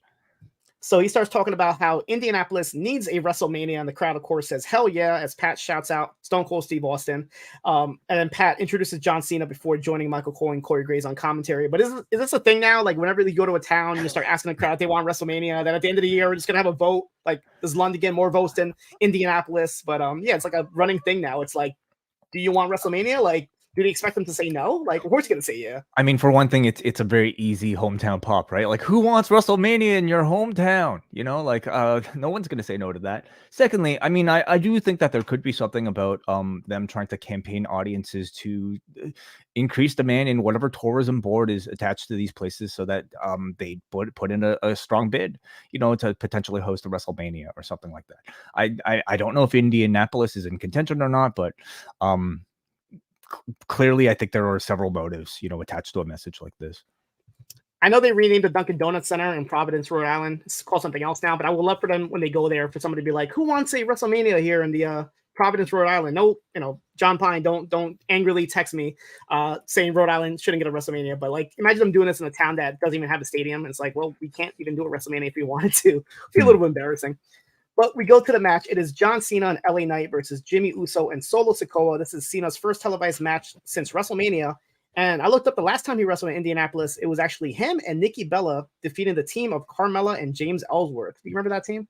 So he starts talking about how Indianapolis needs a WrestleMania, and the crowd, of course, says, hell yeah, as Pat shouts out Stone Cold Steve Austin. And then Pat introduces John Cena before joining Michael Cole and Corey Graves on commentary. But is this a thing now? Like, whenever you go to a town, you start asking the crowd if they want WrestleMania, then at the end of the year, we're just going to have a vote. Like, does London get more votes than Indianapolis? But, yeah, it's like a running thing now. It's like, do you want WrestleMania? Like, do they expect them to say no? Like, of course, going to say yeah. I mean, for one thing, it's a very easy hometown pop, right? Like, who wants WrestleMania in your hometown? No one's going to say no to that. Secondly, I mean, I do think that there could be something about them trying to campaign audiences to increase demand in whatever tourism board is attached to these places, so that they put in a strong bid, to potentially host a WrestleMania or something like that. I don't know if Indianapolis is in contention or not, but clearly, I think there are several motives, attached to a message like this. I know they renamed the Dunkin' Donuts Center in Providence, Rhode Island. It's called something else now, but I would love for them when they go there for somebody to be like, who wants a WrestleMania here in the Providence, Rhode Island? No, John Pine, don't angrily text me saying Rhode Island shouldn't get a WrestleMania. But like, imagine them doing this in a town that doesn't even have a stadium. And it's like, well, we can't even do a WrestleMania if we wanted to. It'd be a little bit embarrassing. But we go to the match. It is John Cena and LA Knight versus Jimmy Uso and Solo Sikoa. This is Cena's first televised match since WrestleMania. And I looked up the last time he wrestled in Indianapolis. It was actually him and Nikki Bella defeating the team of Carmella and James Ellsworth. Do you remember that team?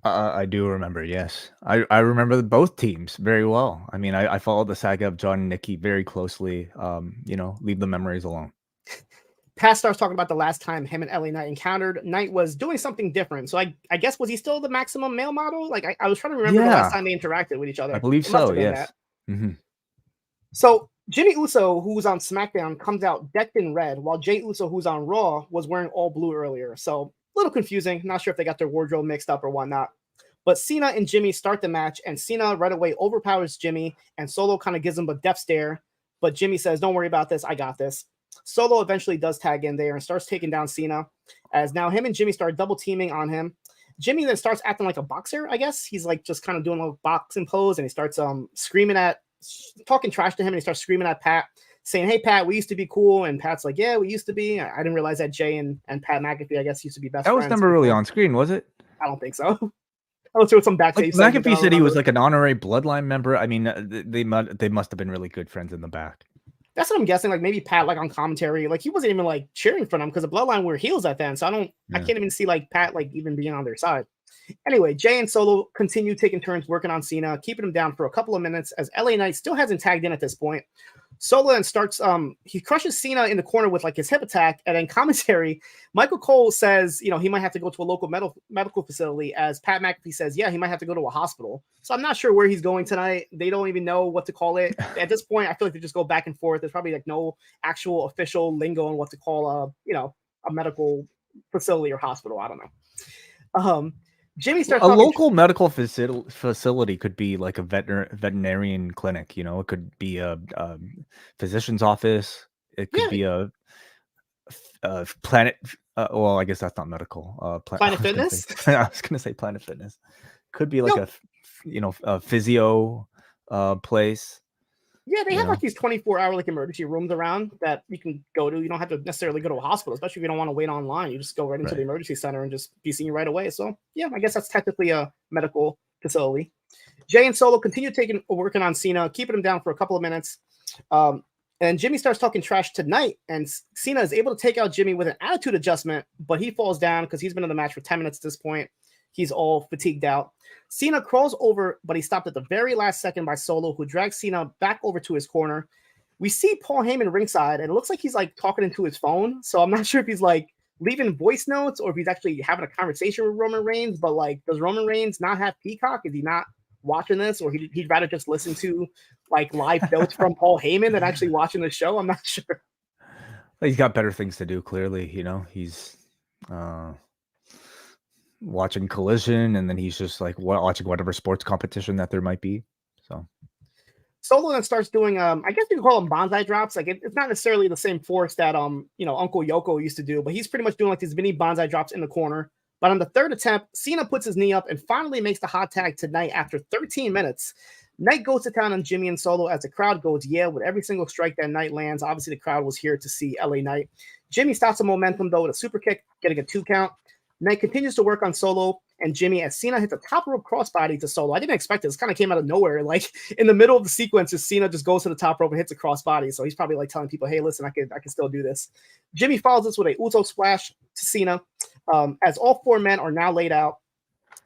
I do remember, yes. I remember both teams very well. I mean, I followed the saga of John and Nikki very closely. Leave the memories alone. Pat starts talking about the last time him and LA Knight encountered. Knight was doing something different. So I guess, was he still the maximum male model? Like, I was trying to remember the last time they interacted with each other. I believe so, yes. Mm-hmm. So Jimmy Uso, who's on SmackDown, comes out decked in red, while Jay Uso, who's on Raw, was wearing all blue earlier. So a little confusing. Not sure if they got their wardrobe mixed up or whatnot. But Cena and Jimmy start the match, and Cena right away overpowers Jimmy, and Solo kind of gives him a death stare. But Jimmy says, don't worry about this. I got this. Solo eventually does tag in there and starts taking down Cena, as now him and Jimmy start double teaming on him. Jimmy then starts acting like a boxer, I guess. He's like just kind of doing a little boxing pose, and he starts talking trash to him, and he starts screaming at Pat, saying, hey, Pat, we used to be cool. And Pat's like, yeah, we used to be. I didn't realize that Jay and Pat McAfee, I guess, used to be best friends. That was never really on screen, was it? I don't think so. I don't see what some backstage. Like, McAfee said he was like an honorary Bloodline member. I mean, they must have been really good friends in the back. That's what I'm guessing. Like, maybe Pat, like on commentary, like he wasn't even like cheering for them because the Bloodline were heels at then. So I can't even see like Pat like even being on their side. Anyway, Jay and Solo continue taking turns working on Cena, keeping him down for a couple of minutes as LA Knight still hasn't tagged in at this point. Solo then starts, he crushes Cena in the corner with like his hip attack, and then commentary, Michael Cole says, you know, he might have to go to a local medical facility, as Pat McAfee says, yeah, he might have to go to a hospital. So I'm not sure where he's going tonight. They don't even know what to call it. At this point, I feel like they just go back and forth. There's probably like no actual official lingo on what to call a medical facility or hospital. I don't know. Jimmy starts a local medical facility could be like a veterinarian clinic. You know, it could be a physician's office. It could be a Planet. Well, I guess that's not medical. Planet Fitness. I was gonna say Planet Fitness. Could be like a physio place. Yeah, they have like these 24-hour like emergency rooms around that you can go to. You don't have to necessarily go to a hospital, especially if you don't want to wait online. You just go right into the emergency center and just be seen right away. So yeah, I guess that's technically a medical facility. Jay and Solo continue working on Cena, keeping him down for a couple of minutes. And Jimmy starts talking trash tonight, and Cena is able to take out Jimmy with an attitude adjustment, but he falls down because he's been in the match for 10 minutes at this point. He's all fatigued out. Cena crawls over, but he's stopped at the very last second by Solo, who drags Cena back over to his corner. We see Paul Heyman ringside, and it looks like he's like talking into his phone. So I'm not sure if he's like leaving voice notes or if he's actually having a conversation with Roman Reigns. But like, does Roman Reigns not have Peacock? Is he not watching this, or he'd rather just listen to like live notes from Paul Heyman than actually watching the show? I'm not sure. He's got better things to do. Clearly, you know, he's watching Collision, and then he's just like watching whatever sports competition that there might be. So Solo then starts doing I guess you can call them bonsai drops. Like it's not necessarily the same force that Uncle Yoko used to do, but he's pretty much doing like these mini bonsai drops in the corner. But on the third attempt, Cena puts his knee up and finally makes the hot tag to Knight after 13 minutes. Knight goes to town on Jimmy and Solo as the crowd goes with every single strike that Knight lands. Obviously, the crowd was here to see LA Knight. Jimmy stops the momentum though with a super kick, getting a 2 count. Knight continues to work on Solo and Jimmy as Cena hits a top rope crossbody to Solo. I didn't expect this. This kind of came out of nowhere. Like in the middle of the sequences, Cena just goes to the top rope and hits a crossbody. So he's probably like telling people, hey, listen, I can still do this. Jimmy follows this with a Uso splash to Cena. As all 4 men are now laid out,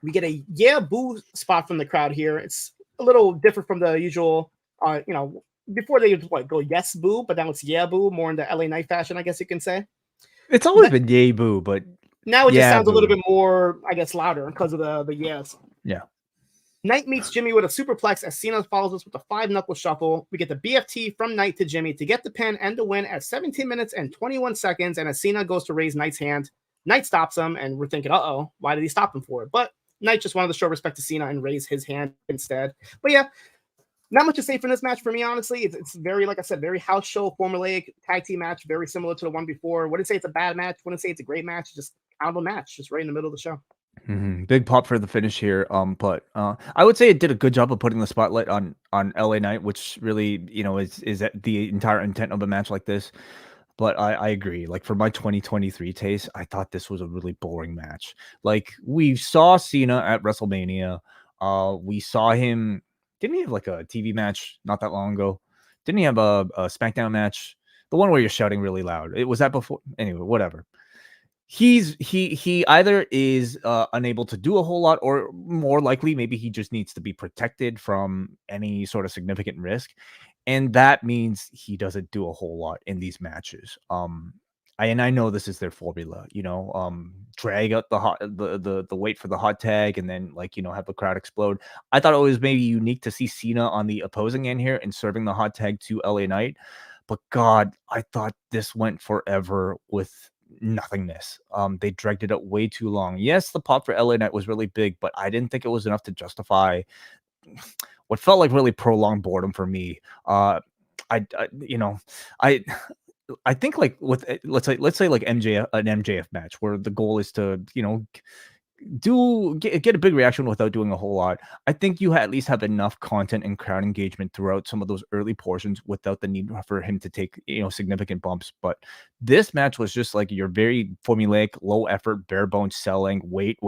we get a yeah boo spot from the crowd here. It's a little different from the usual, before they would go yes boo, but now it's yeah boo, more in the LA Knight fashion, I guess you can say. It's always been yay boo, but now it just sounds a little bit more, I guess, louder because of the yes. Yeah. Knight meets Jimmy with a superplex as Cena follows us with a 5-knuckle shuffle. We get the BFT from Knight to Jimmy to get the pin and the win at 17 minutes and 21 seconds. And as Cena goes to raise Knight's hand, Knight stops him, and we're thinking, uh-oh, why did he stop him for it? But Knight just wanted to show respect to Cena and raise his hand instead. But yeah, not much to say from this match for me, honestly. It's very, like I said, very house show, formulaic tag team match, very similar to the one before. Wouldn't say it's a bad match. Wouldn't say it's a great match. Just out of a match, just right in the middle of the show. Mm-hmm. Big pop for the finish here. But I would say it did a good job of putting the spotlight on LA Knight, which really, is the entire intent of a match like this. But I agree. Like for my 2023 taste, I thought this was a really boring match. Like we saw Cena at WrestleMania. We saw him. Didn't he have like a TV match not that long ago? Didn't he have a SmackDown match? The one where you're shouting really loud. It was that before. Anyway, whatever. He either is unable to do a whole lot, or more likely, maybe he just needs to be protected from any sort of significant risk. And that means he doesn't do a whole lot in these matches. I know this is their formula, drag out the wait for the hot tag and then have the crowd explode. I thought it was maybe unique to see Cena on the opposing end here and serving the hot tag to LA Knight. But God, I thought this went forever with nothingness. They dragged it out way too long. Yes, the pop for LA Knight was really big, but I didn't think it was enough to justify what felt like really prolonged boredom for me. I think like with let's say like an MJF match where the goal is to get a big reaction without doing a whole lot. I think you at least have enough content and crowd engagement throughout some of those early portions without the need for him to take significant bumps. But this match was just like your very formulaic, low effort, bare bones selling. Wait,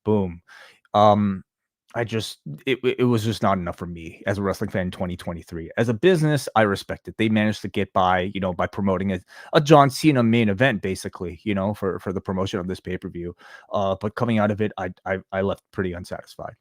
boom. it was just not enough for me as a wrestling fan in 2023. As a business, I respect it. They managed to get by, by promoting a John Cena main event, basically, for the promotion of this pay-per-view. But coming out of it, I left pretty unsatisfied.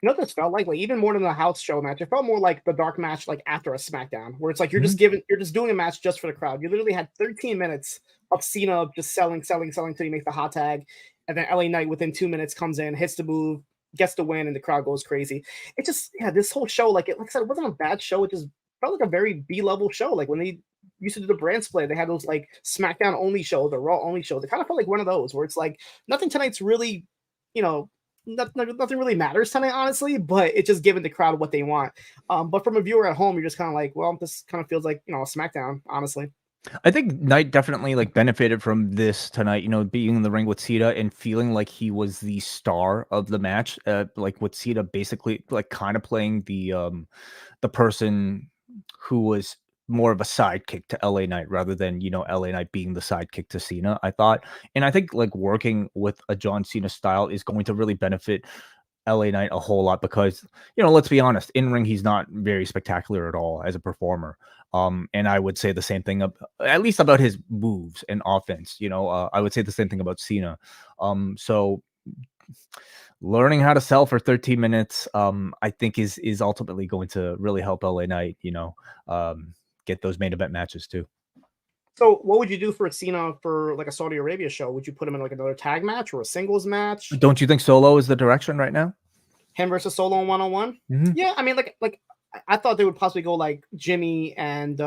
You know what this felt like? Like even more than the house show match, it felt more like the dark match, like after a SmackDown, where it's like you're just doing a match just for the crowd. You literally had 13 minutes of Cena just selling till he makes the hot tag, and then LA Knight within 2 minutes comes in, hits the move, gets the win, and the crowd goes crazy. It just this whole show, like I said, it wasn't a bad show. It just felt like a very B-level show. Like when they used to do the brand split, they had those like SmackDown only shows or Raw only shows. It kind of felt like one of those where it's like nothing tonight's really, nothing really matters tonight, honestly, but it's just giving the crowd what they want. But from a viewer at home, you're just kind of like, well, this kind of feels like, a SmackDown, honestly. I think Knight definitely like benefited from this tonight, being in the ring with Cena and feeling like he was the star of the match. Like with Cena basically like kind of playing the person who was more of a sidekick to LA Knight rather than, LA Knight being the sidekick to Cena, I thought. And I think like working with a John Cena style is going to really benefit LA Knight a whole lot because, let's be honest, in ring, he's not very spectacular at all as a performer. And I would say the same thing at least about his moves and offense. I would say the same thing about Cena. So learning how to sell for 13 minutes, I think is ultimately going to really help LA Knight, get those main event matches too. So what would you do for Cena for like a Saudi Arabia show? Would you put him in like another tag match or a singles match? Don't you think Solo is the direction right now? Him versus Solo in 1-on-1? Mm-hmm. Yeah, I mean, like I thought they would possibly go like Jimmy and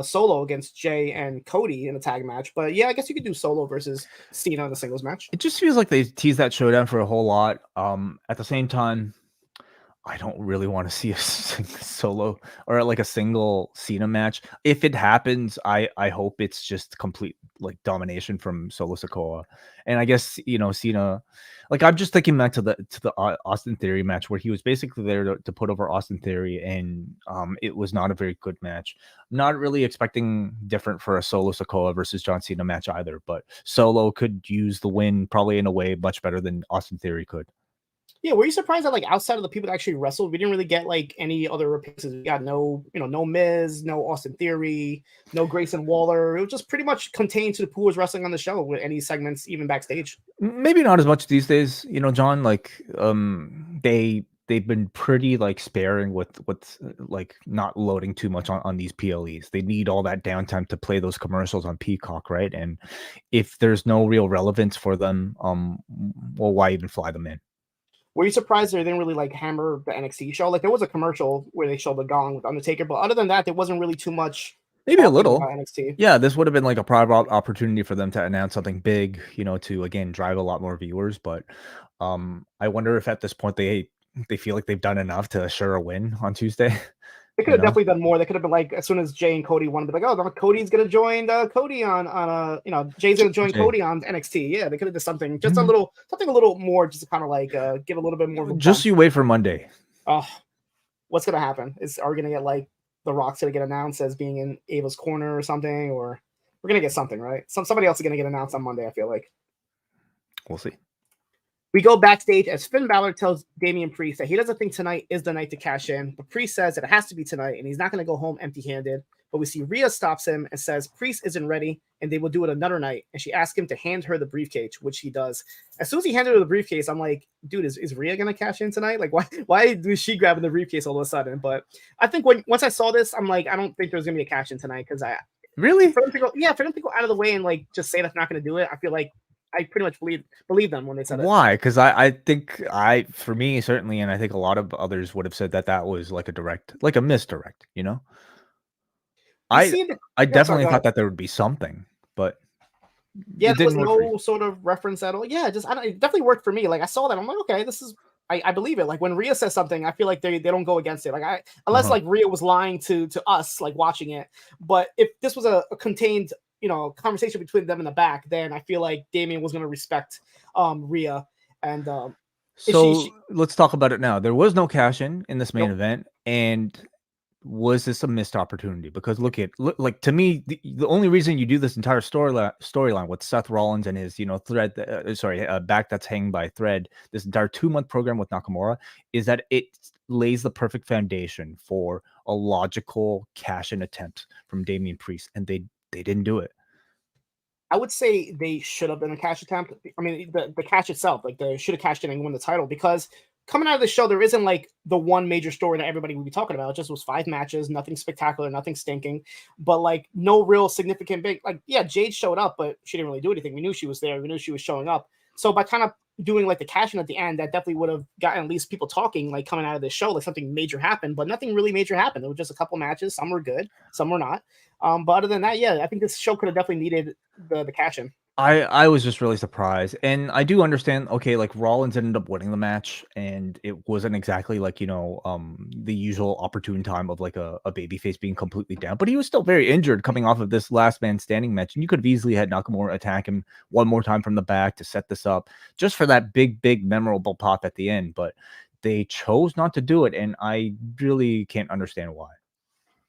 Solo against Jay and Cody in a tag match. But yeah, I guess you could do Solo versus Cena in a singles match. It just feels like they teased that showdown for a whole lot. At the same time, I don't really want to see a solo or like a single Cena match. If it happens, I hope it's just complete like domination from Solo Sikoa. And I guess Cena, like I'm just thinking back to the Austin Theory match where he was basically there to put over Austin Theory, and it was not a very good match. I'm not really expecting different for a Solo Sikoa versus John Cena match either, but Solo could use the win probably in a way much better than Austin Theory could. Yeah, were you surprised that like outside of the people that actually wrestled, we didn't really get like any other appearances? We got no Miz, no Austin Theory, no Grayson Waller. It was just pretty much contained to who was wrestling on the show with any segments, even backstage. Maybe not as much these days, John. Like, they've been pretty like sparing with like not loading too much on these PLEs. They need all that downtime to play those commercials on Peacock, right? And if there's no real relevance for them, well, why even fly them in? Were you surprised they didn't really like hammer the NXT show? Like there was a commercial where they showed the gong with Undertaker, but other than that, there wasn't really too much. Maybe a little NXT. Yeah, this would have been like a private opportunity for them to announce something big, to again drive a lot more viewers. But I wonder if at this point they feel like they've done enough to assure a win on Tuesday. They could have definitely done more. They could have been like, as soon as Jay and Cody wanted to be like, oh, Cody's gonna join Cody on Jay's gonna join Cody on NXT. Yeah, they could have done something, just something a little more, just to kind of like give a little bit more. Just you wait for Monday. Oh, what's gonna happen? Are we gonna get like The Rock's gonna get announced as being in Ava's corner or something, or we're gonna get something, right? Somebody else is gonna get announced on Monday. I feel like we'll see. We go backstage as Finn Balor tells Damian Priest that he doesn't think tonight is the night to cash in, but Priest says that it has to be tonight and he's not going to go home empty-handed. But we see Rhea stops him and says Priest isn't ready and they will do it another night. And she asks him to hand her the briefcase, which he does. As soon as he handed her the briefcase, I'm like, dude, is Rhea going to cash in tonight? Like, why is she grabbing the briefcase all of a sudden? But I think once I saw this, I'm like, I don't think there's going to be a cash in tonight because really for them to go out of the way and like just say that's not going to do it. I feel like I pretty much believe them when they said it. Why? Because I think for me certainly, and I think a lot of others would have said that was like a misdirect. I definitely thought that there would be something, but yeah, there was no sort of reference at all. Yeah, it definitely worked for me. Like I saw that, I'm like, okay, this is. I believe it. Like when Rhea says something, I feel like they don't go against it. Like unless like Rhea was lying to us, like watching it. But if this was a contained conversation between them in the back, then I feel like Damian was going to respect Rhea. And so let's talk about it now. There was no cash in this main event, and was this a missed opportunity? Because look, like to me, the only reason you do this entire storyline with Seth Rollins and his, thread, back that's hanging by a thread, this entire 2-month program with Nakamura, is that it lays the perfect foundation for a logical cash-in attempt from Damian Priest, and they didn't do it. I would say they should have been a cash attempt. I mean, the cash itself, like they should have cashed in and won the title, because coming out of the show, there isn't like the one major story that everybody would be talking about. It just was 5 matches, nothing spectacular, nothing stinking, but like no real significant big, like, yeah, Jade showed up, but she didn't really do anything. We knew she was there. We knew she was showing up. So by kind of doing like the cash in at the end, that definitely would have gotten at least people talking, like coming out of this show, like something major happened, but nothing really major happened. There were just a couple matches. Some were good, some were not. But other than that, yeah, I think this show could have definitely needed the cash in. I was just really surprised, and I do understand, okay, like, Rollins ended up winning the match, and it wasn't exactly like, the usual opportune time of, like, a babyface being completely down, but he was still very injured coming off of this last man standing match, and you could have easily had Nakamura attack him one more time from the back to set this up, just for that big, memorable pop at the end, but they chose not to do it, and I really can't understand why.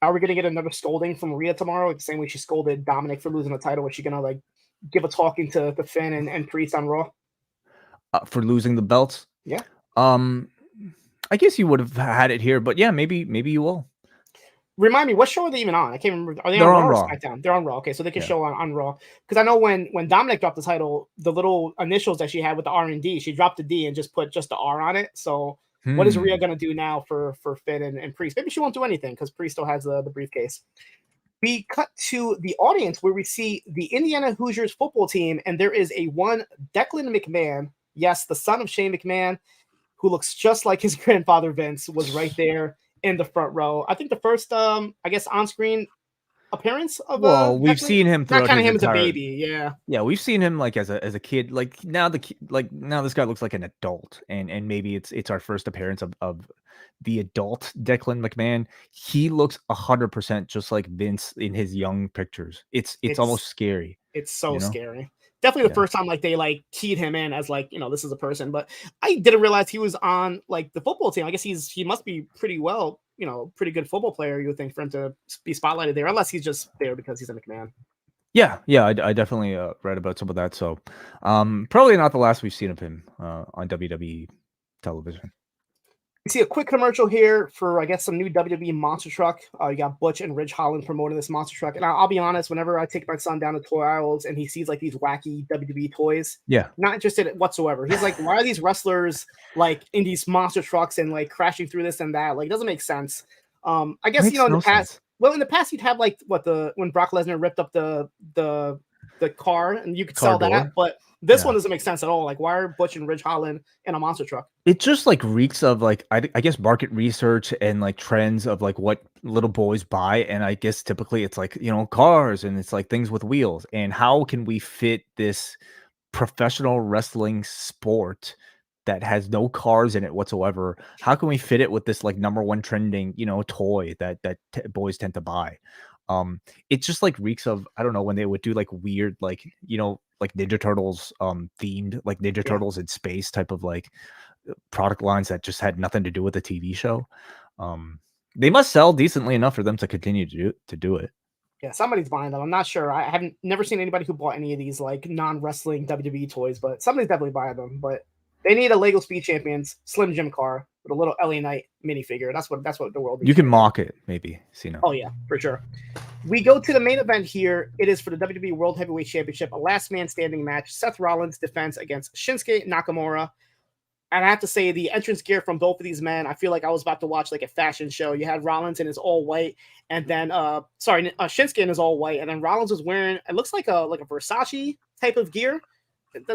Are we going to get another scolding from Rhea tomorrow? The same way she scolded Dominic for losing the title. Was she going to like give a talking to Finn and Priest on Raw? For losing the belts? Yeah. I guess you would have had it here, but yeah, maybe you will. Remind me, what show are they even on? I can't remember. Are they They're on Raw or SmackDown? They're on Raw. Okay, so they can show on Raw. Because I know when Dominic dropped the title, the little initials that she had with the R&D, she dropped the D and just put just the R on it. So what is Rhea going to do now for Finn and Priest? Maybe she won't do anything because Priest still has the briefcase. We cut to the audience where we see the Indiana Hoosiers football team, and there is a one Declan McMahon, yes, the son of Shane McMahon, who looks just like his grandfather Vince, was right there in the front row. I think the first, I guess, on-screen appearance of we've Declan. seen him throughout not kind of his him entire... as a baby, yeah. Yeah, we've seen him like as a kid. Like now now this guy looks like an adult, and maybe it's our first appearance of the adult Declan McMahon. He looks 100% just like Vince in his young pictures. It's almost scary. It's so scary. Definitely the first time like they like keyed him in as like, this is a person, but I didn't realize he was on like the football team. I guess he must be pretty well, pretty good football player, you would think, for him to be spotlighted there, unless he's just there because he's a McMahon. Yeah, I definitely read about some of that. So probably not the last we've seen of him on WWE television. You see a quick commercial here for, I guess, some new WWE monster truck. You got Butch and Ridge Holland promoting this monster truck. And I'll be honest, whenever I take my son down to toy aisles and he sees like these wacky WWE toys, not interested whatsoever. He's like, why are these wrestlers like in these monster trucks and like crashing through this and that? Like, it doesn't make sense. I guess, in the past, in the past, you'd have like when Brock Lesnar ripped up the car and you could sell that, but this one doesn't make sense at all. Like, why are Butch and Ridge Holland in a monster truck? It just like reeks of like, I guess, market research and like trends of like what little boys buy. And I guess typically it's like, cars and it's like things with wheels. And how can we fit this professional wrestling sport that has no cars in it whatsoever? How can we fit it with this like #1 trending, toy that boys tend to buy? It just like reeks of, I don't know, when they would do like weird, like, like Ninja Turtles themed, like Ninja Turtles in space type of like product lines that just had nothing to do with the TV show. They must sell decently enough for them to continue to do it. Yeah, somebody's buying them. I'm not sure. I haven't never seen anybody who bought any of these like non-wrestling WWE toys, but somebody's definitely buying them. But they need a Lego Speed Champions Slim Jim car with a little LA Knight minifigure. That's what the world needs. You can mock it, maybe, Siino. Oh yeah, for sure. We go to the main event here. It is for the WWE World Heavyweight Championship, a last man standing match. Seth Rollins defense against Shinsuke Nakamura. And I have to say, the entrance gear from both of these men, I feel like I was about to watch like a fashion show. You had Rollins in his all white, and then Shinsuke in his all white, and then Rollins was wearing, it looks like a Versace type of gear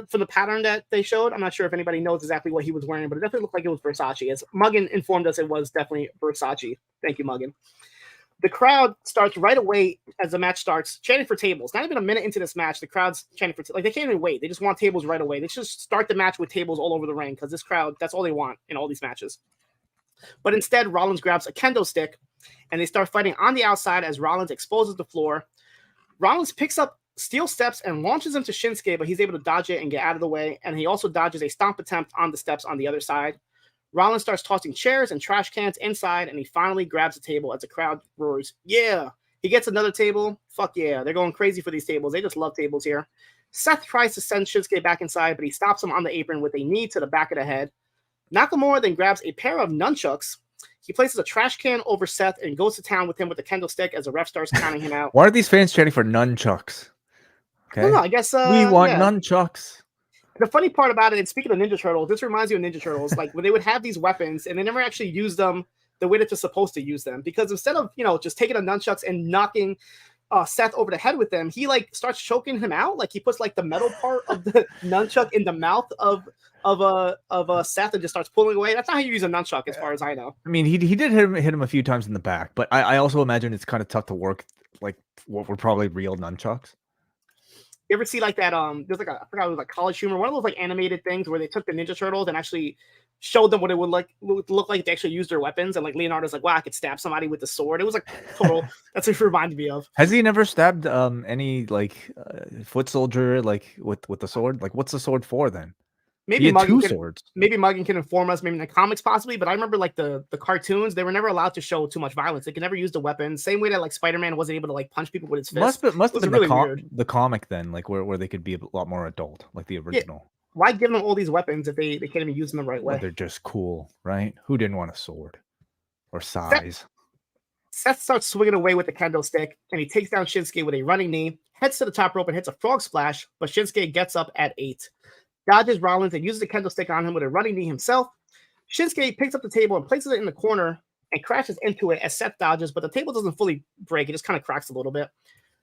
for the pattern that they showed. I'm not sure if anybody knows exactly what he was wearing, but it definitely looked like it was Versace. As Muggin informed us, it was definitely Versace. Thank you, Muggin. The crowd starts right away as the match starts, chanting for tables. Not even a minute into this match, the crowd's chanting for they can't even wait. They just want tables right away. They just start the match with tables all over the ring because this crowd, that's all they want in all these matches. But instead, Rollins grabs a kendo stick and they start fighting on the outside as Rollins exposes the floor. Rollins picks up steel steps and launches into Shinsuke, but he's able to dodge it and get out of the way. And he also dodges a stomp attempt on the steps on the other side. Rollins starts tossing chairs and trash cans inside, and he finally grabs a table as the crowd roars, yeah. He gets another table. Fuck yeah. They're going crazy for these tables. They just love tables here. Seth tries to send Shinsuke back inside, but he stops him on the apron with a knee to the back of the head. Nakamura then grabs a pair of nunchucks. He places a trash can over Seth and goes to town with him with a kendo stick as the ref starts counting him out. Why are these fans chanting for nunchucks? Okay. I don't know. I guess we want nunchucks. The funny part about it, and speaking of Ninja Turtles, this reminds you of Ninja Turtles, like when they would have these weapons and they never actually used them the way that they're supposed to use them. Because instead of, just taking the nunchucks and knocking Seth over the head with them, he like starts choking him out. Like he puts like the metal part of the nunchuck in the mouth of Seth and just starts pulling away. That's not how you use a nunchuck, as far as I know. I mean, he did hit him a few times in the back, but I also imagine it's kind of tough to work like what were probably real nunchucks. You ever see like that? There's like I forgot it was like College Humor, one of those like animated things where they took the Ninja Turtles and actually showed them what it would look like if they actually used their weapons. And like Leonardo's like, wow, I could stab somebody with the sword. It was like total. That's what it reminded me of. Has he never stabbed any like foot soldier like with the sword? Like, what's the sword for then? Maybe swords. Maybe Muggin can inform us, maybe in the comics possibly, but I remember like the cartoons, they were never allowed to show too much violence. They could never use the weapons. Same way that like Spider-Man wasn't able to like punch people with his fist. Must have been really the comic then, like where they could be a lot more adult, like the original. Yeah. Why give them all these weapons if they can't even use them the right way? Well, they're just cool, right? Who didn't want a sword or size? Seth starts swinging away with the kendo stick, and he takes down Shinsuke with a running knee, heads to the top rope and hits a frog splash, but Shinsuke gets up at 8. Dodges Rollins and uses the kendo stick on him with a running knee himself. Shinsuke picks up the table and places it in the corner and crashes into it as Seth dodges, but the table doesn't fully break. It just kind of cracks a little bit.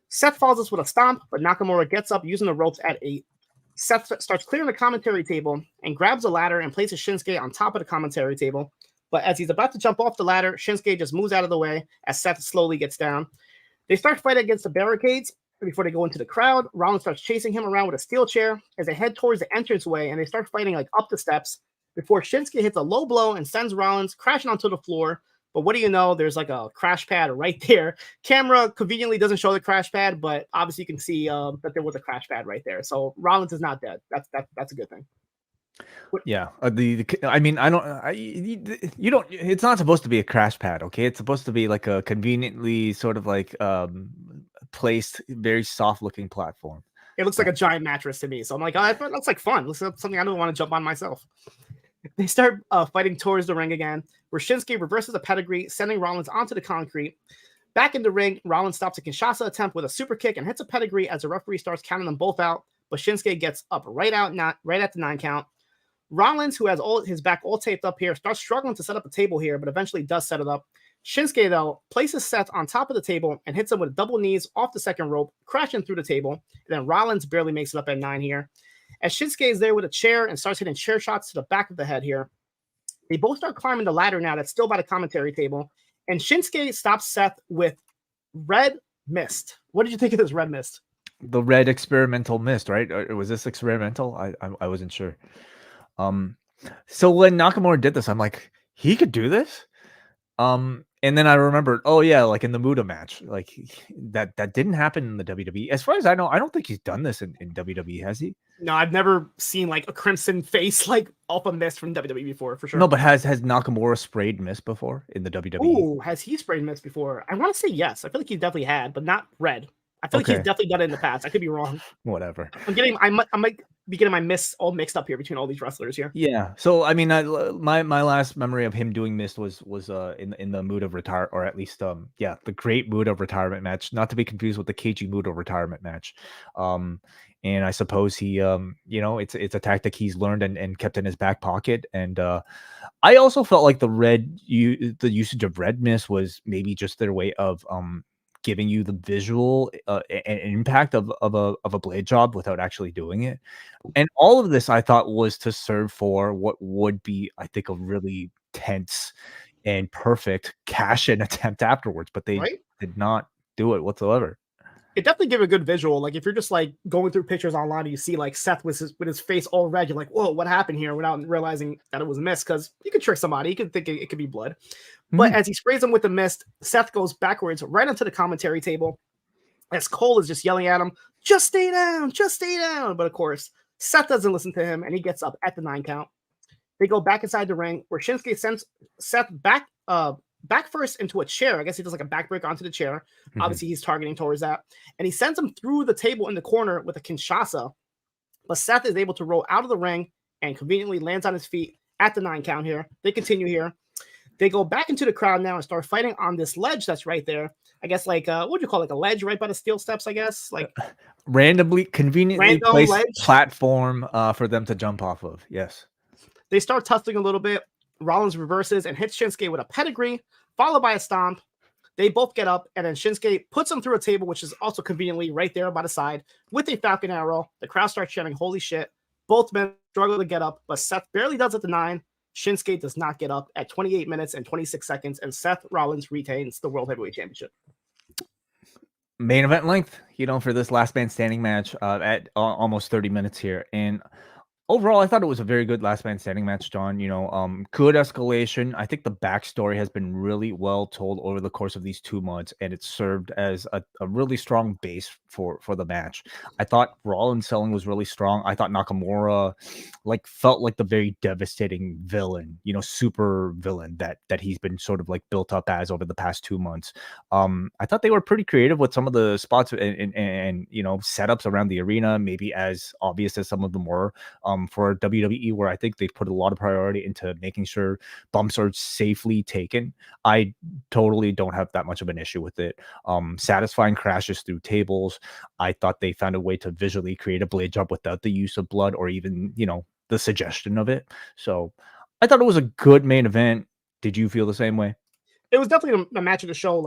Seth follows us with a stomp, but Nakamura gets up using the ropes at 8. Seth starts clearing the commentary table and grabs a ladder and places Shinsuke on top of the commentary table. But as he's about to jump off the ladder, Shinsuke just moves out of the way as Seth slowly gets down. They start fighting against the barricades. Before they go into the crowd, Rollins starts chasing him around with a steel chair as they head towards the entranceway, and they start fighting like up the steps before Shinsuke hits a low blow and sends Rollins crashing onto the floor. But what do you know? There's like a crash pad right there. Camera conveniently doesn't show the crash pad, but obviously you can see that there was a crash pad right there. So Rollins is not dead. That's a good thing. Yeah, I mean, you don't. It's not supposed to be a crash pad, okay? It's supposed to be like a conveniently sort of like placed, very soft looking platform. It looks like a giant mattress to me. So I'm like, oh, that looks like fun. Looks like something I don't want to jump on myself. They start fighting towards the ring again, where Shinsuke reverses a pedigree, sending Rollins onto the concrete. Back in the ring, Rollins stops a Kinshasa attempt with a super kick and hits a pedigree as the referee starts counting them both out, but Shinsuke gets up right at the 9 count. Rollins, who has his back all taped up here, starts struggling to set up a table here, but eventually does set it up. Shinsuke, though, places Seth on top of the table and hits him with double knees off the second rope, crashing through the table. And then Rollins barely makes it up at 9 here. As Shinsuke is there with a chair and starts hitting chair shots to the back of the head here. They both start climbing the ladder now that's still by the commentary table. And Shinsuke stops Seth with red mist. What did you think of this red mist? The red experimental mist, right? Or was this experimental? I wasn't sure. So when Nakamura did this, I'm like, he could do this? And then I remembered, oh yeah, like in the Muda match, like that didn't happen in the WWE. As far as I know, I don't think he's done this in WWE, has he? No, I've never seen like a crimson face like off a mist from WWE before, for sure. No, but has Nakamura sprayed mist before in the WWE? Oh, has he sprayed mist before? I want to say yes. I feel like he definitely had, but not red. I feel like he's definitely done it in the past. I could be wrong. Whatever. I might be getting my mists all mixed up here between all these wrestlers here. Yeah. So I mean, my last memory of him doing mist was in the Mood of Retire, or at least the Great Mood of Retirement match, not to be confused with the Keiji Mood of Retirement match. And I suppose he it's a tactic he's learned and kept in his back pocket. And I also felt like the usage of red mist was maybe just their way of giving you the visual and impact of a blade job without actually doing it. And all of this I thought was to serve for what would be, I think, a really tense and perfect cash-in attempt afterwards, but they did not do it whatsoever. It definitely gave a good visual. Like if you're just like going through pictures online and you see like Seth with his face all red, you're like, whoa, what happened here? Without realizing that it was mist, because you could trick somebody. You could think it could be blood. But as he sprays him with the mist, Seth goes backwards right onto the commentary table as Cole is just yelling at him, just stay down, just stay down. But of course, Seth doesn't listen to him and he gets up at the 9 count. They go back inside the ring where Shinsuke sends Seth back first into a chair. I guess he does like a backbreaker onto the chair. Mm-hmm. Obviously, he's targeting towards that. And he sends him through the table in the corner with a Kinshasa. But Seth is able to roll out of the ring and conveniently lands on his feet at the 9 count here. They continue here. They go back into the crowd now and start fighting on this ledge that's right there. I guess like, what would you call it? Like a ledge right by the steel steps, I guess? Like conveniently placed ledge platform for them to jump off of. Yes. They start tussling a little bit. Rollins reverses and hits Shinsuke with a pedigree, followed by a stomp. They both get up, and then Shinsuke puts him through a table, which is also conveniently right there by the side, with a Falcon Arrow. The crowd starts chanting, "Holy shit." Both men struggle to get up, but Seth barely does at the 9. Shinsuke does not get up at 28 minutes and 26 seconds, and Seth Rollins retains the World Heavyweight Championship. Main event length, for this last man standing match at almost 30 minutes here. And overall, I thought it was a very good last man standing match, John. Good escalation. I think the backstory has been really well told over the course of these 2 months, and it served as a really strong base for the match. I thought Rollins selling was really strong. I thought Nakamura felt like the very devastating villain, super villain that he's been sort of built up as over the past 2 months. I thought they were pretty creative with some of the spots and setups around the arena, maybe as obvious as some of them were. For WWE, where I think they've put a lot of priority into making sure bumps are safely taken. I totally don't have that much of an issue with it. Satisfying crashes through tables. I thought they found a way to visually create a blade job without the use of blood or even, the suggestion of it. So I thought it was a good main event. Did you feel the same way? It was definitely a match of the show,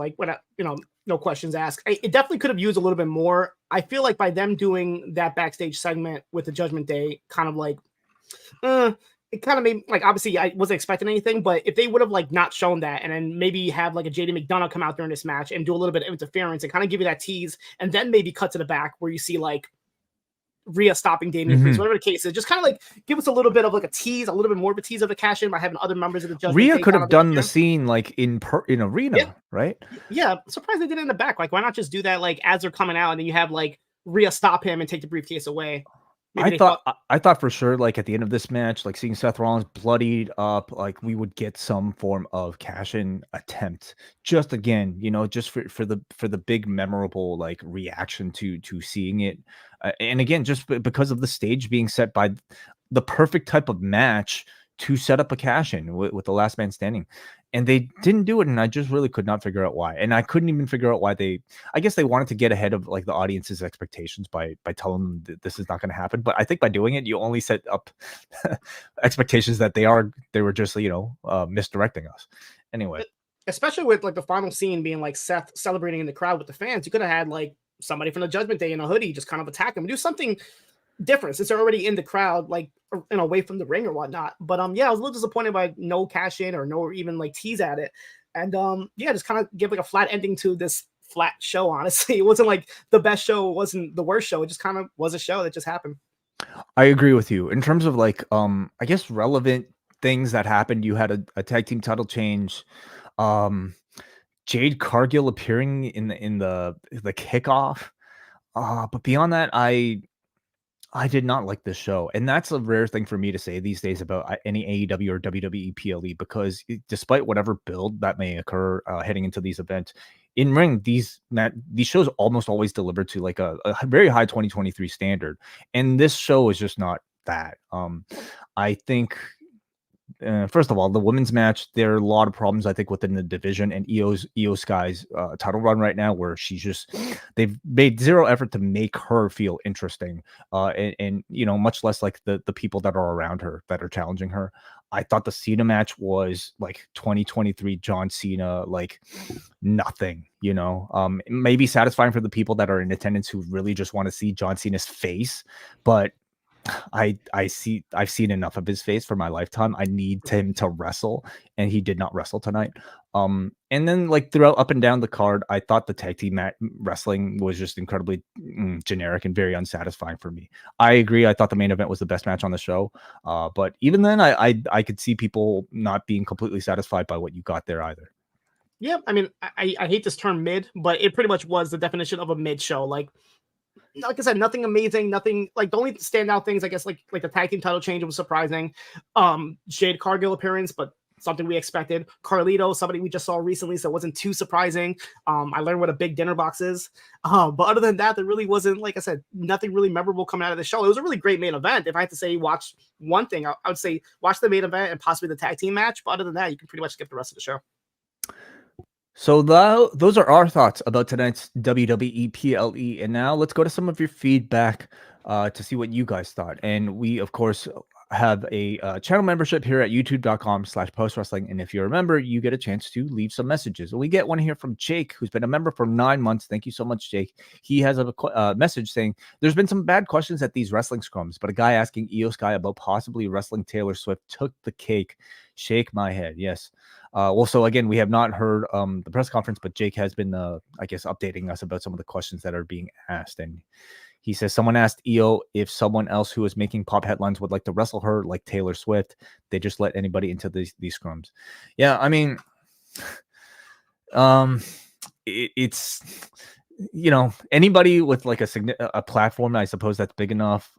no questions asked. It definitely could have used a little bit more. I feel like by them doing that backstage segment with the Judgment Day, kind of it kind of made, obviously I wasn't expecting anything, but if they would have not shown that and then maybe have a JD McDonough come out during this match and do a little bit of interference and kind of give you that tease, and then maybe cut to the back where you see Rhea stopping Damian Priest, whatever the case is, just kind of give us a little bit of a tease, a little bit more of a tease of the cash in by having other members of the Judgment Rhea Day could have done the scene in arena, right? Yeah, surprised they did it in the back. Why not just do that as they're coming out, and then you have Rhea stop him and take the briefcase away. I thought for sure, at the end of this match, seeing Seth Rollins bloodied up, we would get some form of cash-in attempt. Just again, just for the big memorable reaction to seeing it, and again, just because of the stage being set by the perfect type of match to set up a cash-in with the last man standing. And they didn't do it, and I just really could not figure out why. And I couldn't even figure out why I guess they wanted to get ahead of the audience's expectations by telling them that this is not going to happen. But I think by doing it, you only set up expectations that they were just misdirecting us. Anyway, especially with the final scene being Seth celebrating in the crowd with the fans, you could have had somebody from the Judgment Day in a hoodie just kind of attack him, do something different since they're already in the crowd, away from the ring or whatnot. But yeah, I was a little disappointed by no cash in or no even tease at it, and just kind of give a flat ending to this flat show. Honestly, it wasn't the best show, it wasn't the worst show. It just kind of was a show that just happened. I agree with you in terms of I guess relevant things that happened. You had a tag team title change. Jade Cargill appearing in the kickoff. But beyond that, I did not like this show, and that's a rare thing for me to say these days about any AEW or WWE PLE, because despite whatever build that may occur heading into these events, in ring these shows almost always deliver to a very high 2023 standard, and this show is just not that. I think. First of all, the women's match, there are a lot of problems, I think, within the division and Io Sky's title run right now, where they've made zero effort to make her feel interesting, and much less the people that are around her that are challenging her. I thought the Cena match was 2023 John Cena, nothing, maybe satisfying for the people that are in attendance who really just want to see John Cena's face, but I've seen enough of his face for my lifetime. I need him to wrestle, and he did not wrestle tonight. And then throughout up and down the card, I thought the tag team wrestling was just incredibly generic and very unsatisfying for me. I agree. I thought the main event was the best match on the show. But even then, I could see people not being completely satisfied by what you got there either. Yeah, I mean, I hate this term mid, but it pretty much was the definition of a mid show. like I said, nothing amazing, nothing like the only standout things, I guess, like the tag team title change was surprising. Jade Cargill appearance, but something we expected. Carlito, somebody we just saw recently, so it wasn't too surprising. I learned what a big dinner box is. But other than that, there really wasn't, like I said, nothing really memorable coming out of the show. It was a really great main event. If I had to say watch one thing, I would say watch the main event and possibly the tag team match. But other than that, you can pretty much skip the rest of the show. So those are our thoughts about tonight's WWE PLE. And now let's go to some of your feedback to see what you guys thought. And we, of course, have a channel membership here at youtube.com/postwrestling. And if you're a member, you get a chance to leave some messages. We get one here from Jake, who's been a member for 9 months. Thank you so much, Jake. He has a message saying, there's been some bad questions at these wrestling scrums, but a guy asking Io Sky about possibly wrestling Taylor Swift took the cake. Shake my head. Yes. Well, so again, we have not heard the press conference, but Jake has been, I guess, updating us about some of the questions that are being asked. And he says someone asked Io if someone else who is making pop headlines would like to wrestle her, like Taylor Swift. They just let anybody into these scrums. Yeah, I mean, it's anybody with like a platform, I suppose that's big enough.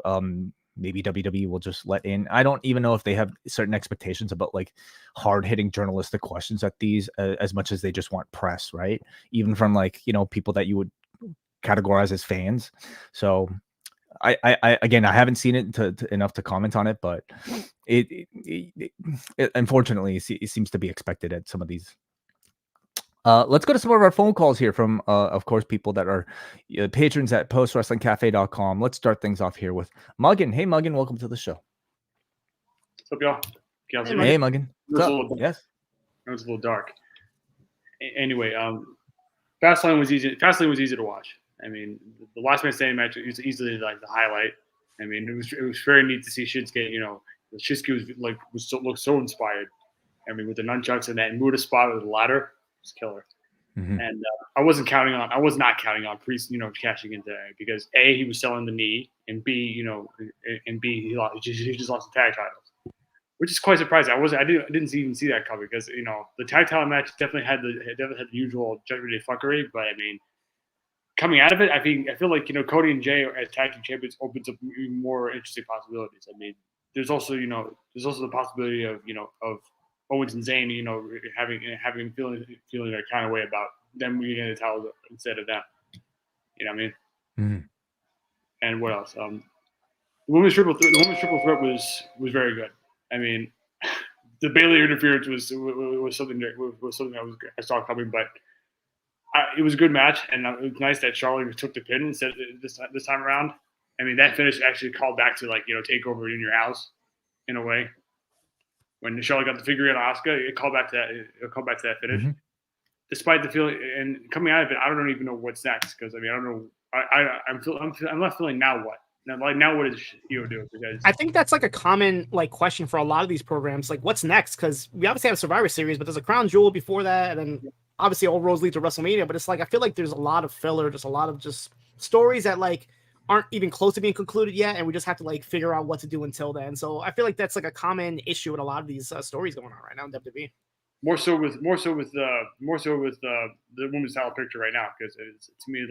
Maybe WWE will just let in. I don't even know if they have certain expectations about like hard-hitting journalistic questions at these as much as they just want press, right? Even from like, people that you would categorize as fans. So I again, I haven't seen it enough to comment on it, but it unfortunately it seems to be expected at some of these. Let's go to some of our phone calls here from, of course, people that are patrons at postwrestlingcafe.com. Let's start things off here with Muggin. Hey, Muggin, welcome to the show. What's up, y'all? Hey, Muggin. Yes. It was a little dark. Anyway, Fastlane was easy. Fastlane was easy to watch. I mean, the last man standing match was easily like the highlight. I mean, it was very neat to see Shinsuke. Shinsuke looked so inspired. I mean, with the nunchucks and that Muda spot with the ladder. Was killer. Mm-hmm. And I was not counting on Priest, cashing in today because A, he was selling the knee, and B, he just lost the tag titles, which is quite surprising. I didn't even see that cover because the tag title match definitely had the usual Judgment Day fuckery, but I mean, coming out of it, I feel like Cody and Jay as tag team champions opens up even more interesting possibilities. I mean, there's also the possibility of Owens and Zayn, having feeling that kind of way about them getting the title instead of them. You know what I mean? Mm-hmm. And what else? The women's triple threat was very good. I mean, the Bayley interference was something I saw coming, but it was a good match, and it was nice that Charlotte took the pin instead this time around. I mean, that finish actually called back to take over in your house in a way. When Charlotte got the figure on Asuka, it called back to that finish. Mm-hmm. Despite the feeling, and coming out of it, I don't even know what's next because I mean I don't know. I'm left feeling now what. Now what does Io do? Because I think that's like a common question for a lot of these programs. Like, what's next? Because we obviously have Survivor Series, but there's a Crown Jewel before that, and then obviously all roads lead to WrestleMania. But it's like I feel like there's a lot of filler, just a lot of just stories that aren't even close to being concluded yet, and we just have to figure out what to do until then. So I feel like that's a common issue in a lot of these stories going on right now in WWE. More so with the women's title picture right now, because to me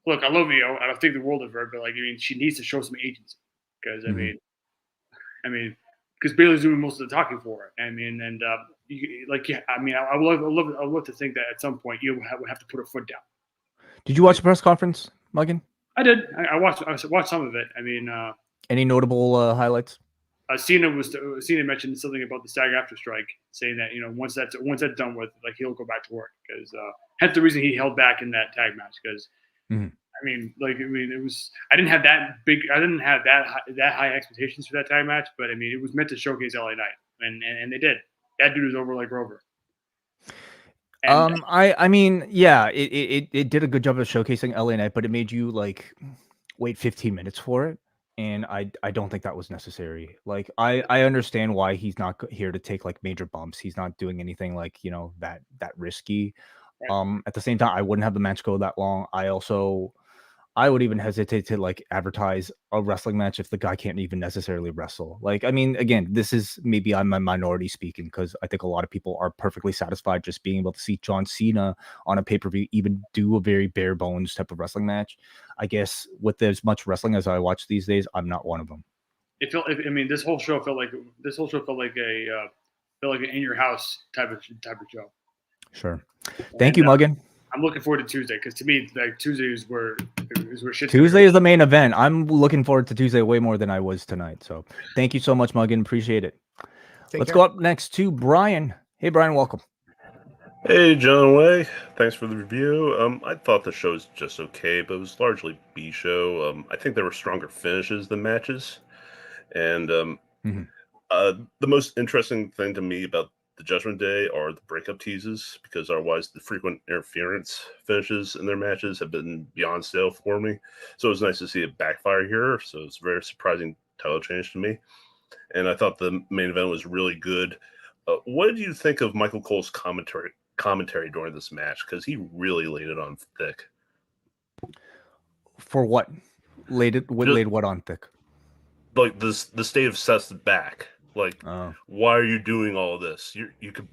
look, I love Io, I think the world of her, but I mean she needs to show some agency because mm-hmm. I mean because Bayley's doing most of the talking for her. I mean I would love to think that at some point Io would have to put her foot down. Did you watch the press conference, Muggin? I did. I watched some of it. I mean, any notable highlights? Cena mentioned something about the SAG-AFTRA strike, saying that once that's done with, he'll go back to work because hence the reason he held back in that tag match because mm-hmm. It was I didn't have that high expectations for that tag match, but I mean it was meant to showcase LA Knight and they did. That dude was over like Rover. And, I mean, yeah, it did a good job of showcasing LA Knight, but it made you wait 15 minutes for it, and I don't think that was necessary. I understand why he's not here to take major bumps. He's not doing anything that risky. Right. At the same time, I wouldn't have the match go that long. I also I would even hesitate to like advertise a wrestling match if the guy can't even necessarily wrestle. Like, I mean, again, this is maybe I'm a minority speaking because I think a lot of people are perfectly satisfied just being able to see John Cena on a pay-per-view even do a very bare bones type of wrestling match. I guess with as much wrestling as I watch these days, I'm not one of them. I mean, this whole show felt like an in your house type of show. Sure. Thank you, Muggin. I'm looking forward to Tuesday because to me, like Tuesday is where shit. Tuesday is the main event. I'm looking forward to Tuesday way more than I was tonight. So thank you so much, Muggin. Appreciate it. Let's go up next to Brian. Hey, Brian, welcome. Hey, John Way. Thanks for the review. I thought the show was just okay, but it was largely B show. I think there were stronger finishes than matches. And the most interesting thing to me about the Judgment Day are the breakup teases, because otherwise the frequent interference finishes in their matches have been beyond stale for me. So it was nice to see it backfire here. So it's a very surprising title change to me. And I thought the main event was really good. What did you think of Michael Cole's commentary during this match? Because he really laid it on thick. For what? Laid what on thick? Like the state of Seth's back. Like, why are you doing all this? You could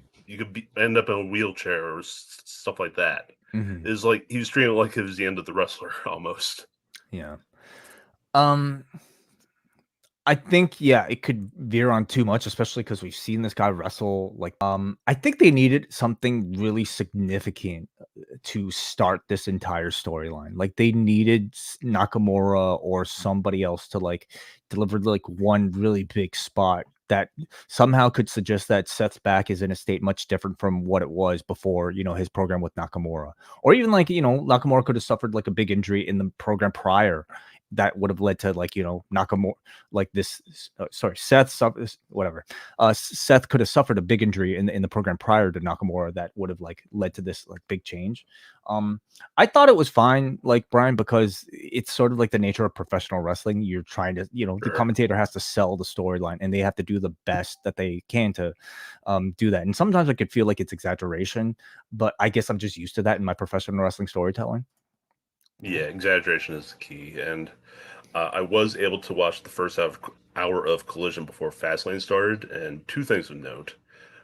end up in a wheelchair or stuff like that. It's like he was treating it like it was the end of the wrestler almost. Yeah. I think, yeah, it could veer on too much, especially because we've seen this guy wrestle. Like, I think they needed something really significant to start this entire storyline. Like, they needed Nakamura or somebody else to like deliver like one really big spot that somehow could suggest that Seth's back is in a state much different from what it was before, you know, his program with Nakamura. Or even like, you know, Nakamura could have suffered like a big injury in the program prior that would have led to like, you know, Nakamura, like this, Seth could have suffered a big injury in the program prior to Nakamura that would have like led to this like big change. I thought it was fine, like Brian, because it's sort of like the nature of professional wrestling. You're trying to, you know, the commentator has to sell the storyline and they have to do the best that they can to do that. And sometimes I could feel like it's exaggeration, but I guess I'm just used to that in my professional wrestling storytelling. Yeah, exaggeration is the key. And I was able to watch the first hour of Collision before Fastlane started, and two things of note.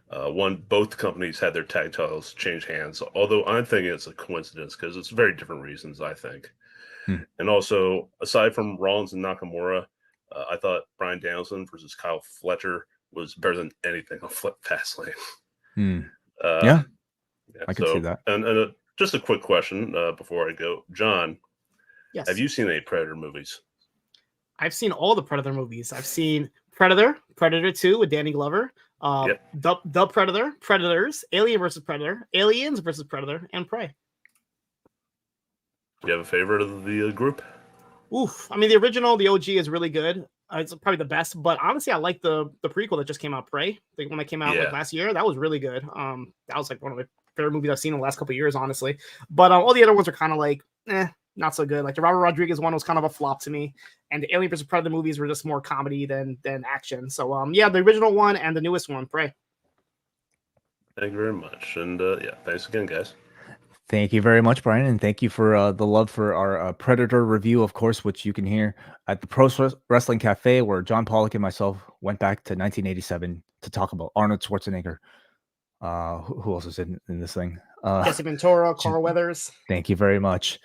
One, both companies had their tag titles change hands, although I'm thinking it's a coincidence because it's very different reasons, I think. And also, aside from Rollins and Nakamura, I thought Bryan Danielson versus Kyle Fletcher was better than anything on Fastlane. Yeah, I can see that. And just a quick question before I go. John, yes. Have you seen any Predator movies? I've seen all the Predator movies. I've seen Predator, Predator 2 with Danny Glover, The Predator, Predators, Alien versus Predator, Aliens versus Predator, and Prey. Do you have a favorite of the group? Oof. I mean, the original, the OG is really good. It's probably the best, but honestly, I like the prequel that just came out, Prey. The one that came out like last year. That was really good. That was like one of my favorite movies I've seen in the last couple of years, honestly. But all the other ones are kind of like, not so good. Like the Robert Rodriguez one was kind of a flop to me, and the Alien vs Predator movies were just more comedy than action. So yeah, the original one and the newest one, Prey. Thank you very much, and thanks again, guys. Thank you very much, Brian, and thank you for the love for our Predator review, of course, which you can hear at the Pro Wrestling Cafe, where John Pollock and myself went back to 1987 to talk about Arnold Schwarzenegger. Who else is in this thing? Jesse Ventura, Carl Weathers. Thank you very much.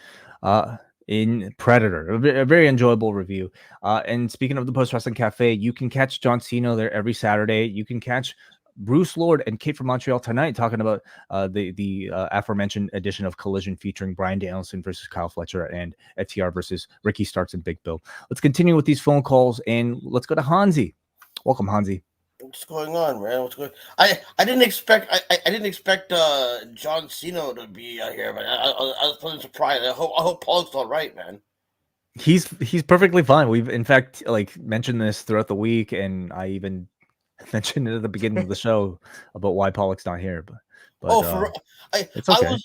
In Predator, a very enjoyable review. And speaking of the Post Wrestling Cafe, you can catch John Siino there every Saturday. You can catch Bruce Lord and Kate from Montreal tonight talking about the aforementioned edition of Collision featuring Bryan Danielson versus Kyle Fletcher and FTR versus Ricky Starks and Big Bill. Let's continue with these phone calls and let's go to Hansi. Welcome, Hansi. What's going on, man? What's going? I didn't expect John Cena to be here, but I was pleasantly surprised. I hope Paul's all right, man. He's perfectly fine. We've in fact like mentioned this throughout the week, and I even mentioned it at the beginning of the show about why Pollock's not here. But it's okay.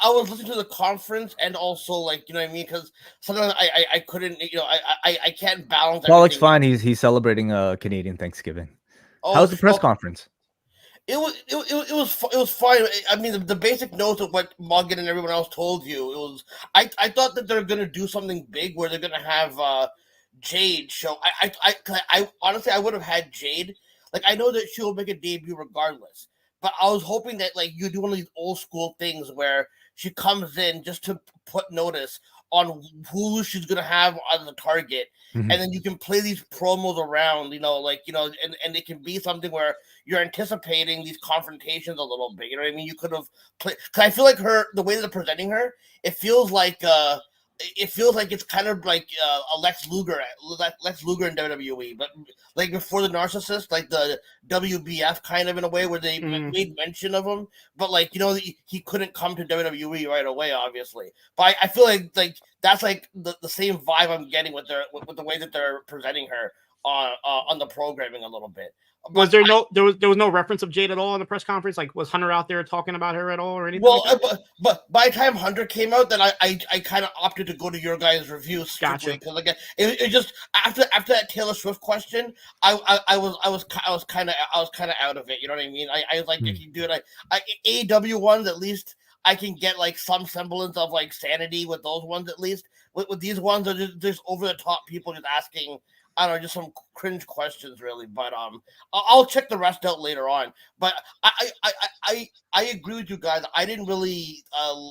I was listening to the conference and also like, you know what I mean, because sometimes I couldn't, you know, I can't balance. Pollock's fine. He's celebrating Canadian Thanksgiving. How's the press conference? It was fine. I mean, the basic notes of what Morgan and everyone else told you. It was. I thought that they're gonna do something big where they're gonna have Jade show. I honestly I would have had Jade. Like I know that she'll make a debut regardless, but I was hoping that like you do one of these old school things where she comes in just to put notice on who she's gonna have on the target, and then you can play these promos around, and it can be something where you're anticipating these confrontations a little bit. You know what I mean? You could have played because I feel like the way they're presenting her, it feels like it's kind of like a Lex Luger in WWE, but like before the narcissist, like the WBF kind of in a way where they made mention of him, but like he couldn't come to WWE right away, obviously. But I feel like that's like the same vibe I'm getting with the way that they're presenting her on the programming a little bit. Was there was no reference of Jade at all in the press conference? Like, was Hunter out there talking about her at all or anything? Well, like but by the time Hunter came out, then I kind of opted to go to your guys' reviews. Gotcha. Because like it just after that Taylor Swift question, I was kind of out of it. You know what I mean? I was like, if you do it, AEW ones at least I can get like some semblance of like sanity with those ones at least. With these ones, are just over the top people just asking. I don't know, just some cringe questions, really. But I'll check the rest out later on. But I agree with you guys. I didn't really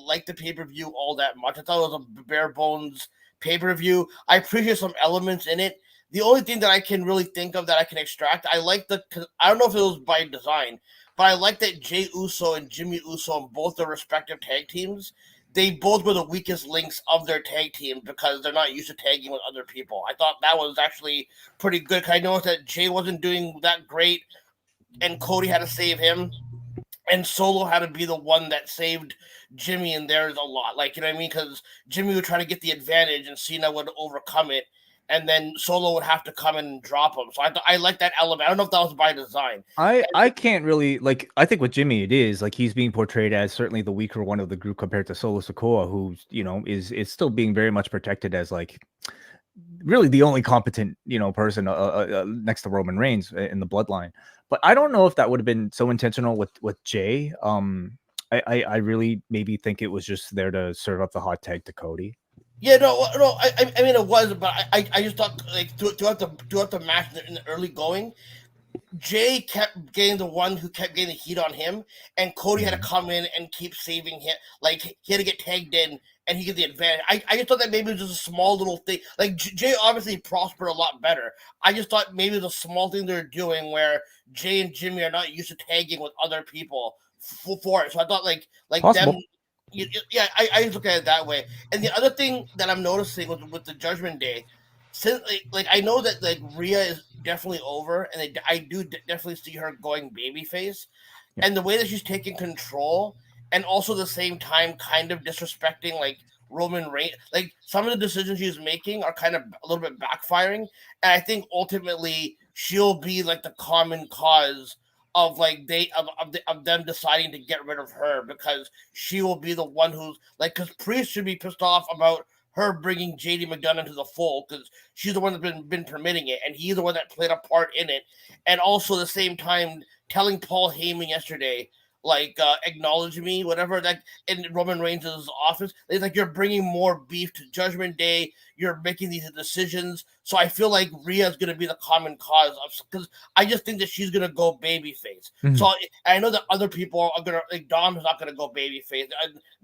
like the pay-per-view all that much. I thought it was a bare bones pay-per-view. I appreciate some elements in it. The only thing that I can really think of that I can extract, I don't know if it was by design, but I like that Jey Uso and Jimmy Uso in both their respective tag teams, they both were the weakest links of their tag team because they're not used to tagging with other people. I thought that was actually pretty good. I noticed that Jay wasn't doing that great, and Cody had to save him, and Solo had to be the one that saved Jimmy in theirs a lot. Like, you know what I mean? Because Jimmy would try to get the advantage, and Cena would overcome it, and then Solo would have to come in and drop him. So I like that element. I don't know if that was by design. I can't really I think with Jimmy it is like he's being portrayed as certainly the weaker one of the group compared to Solo Sikoa, who is still being very much protected as like really the only competent person next to Roman Reigns in the bloodline. But I don't know if that would have been so intentional with Jay. I really maybe think it was just there to serve up the hot tag to Cody. Yeah, no. I mean, it was, but I just thought like throughout the match in the early going, Jay kept getting the one who kept getting the heat on him, and Cody had to come in and keep saving him. Like he had to get tagged in, and he get the advantage. I just thought that maybe it was just a small little thing. Like Jay obviously prospered a lot better. I just thought maybe it was a small thing they're doing where Jay and Jimmy are not used to tagging with other people for it. So I thought like Possible. them. Yeah, I just look at it that way. And the other thing that I'm noticing with the Judgment Day, since like I know that like Rhea is definitely over, and I do definitely see her going babyface, and the way that she's taking control, and also at the same time kind of disrespecting like Roman Reigns, like some of the decisions she's making are kind of a little bit backfiring, and I think ultimately she'll be like the common cause of like of them deciding to get rid of her, because she will be the one who's like, because Priest should be pissed off about her bringing JD McDonough into the fold because she's the one that's been permitting it, and he's the one that played a part in it, and also at the same time telling Paul Heyman yesterday, like acknowledge me, whatever, that in Roman Reigns' office. It's like you're bringing more beef to Judgment Day. You're making these decisions. So I feel like Rhea is going to be the common cause of, because I just think that she's going to go babyface. So I know that other people are going to, like Dom's not going to go babyface.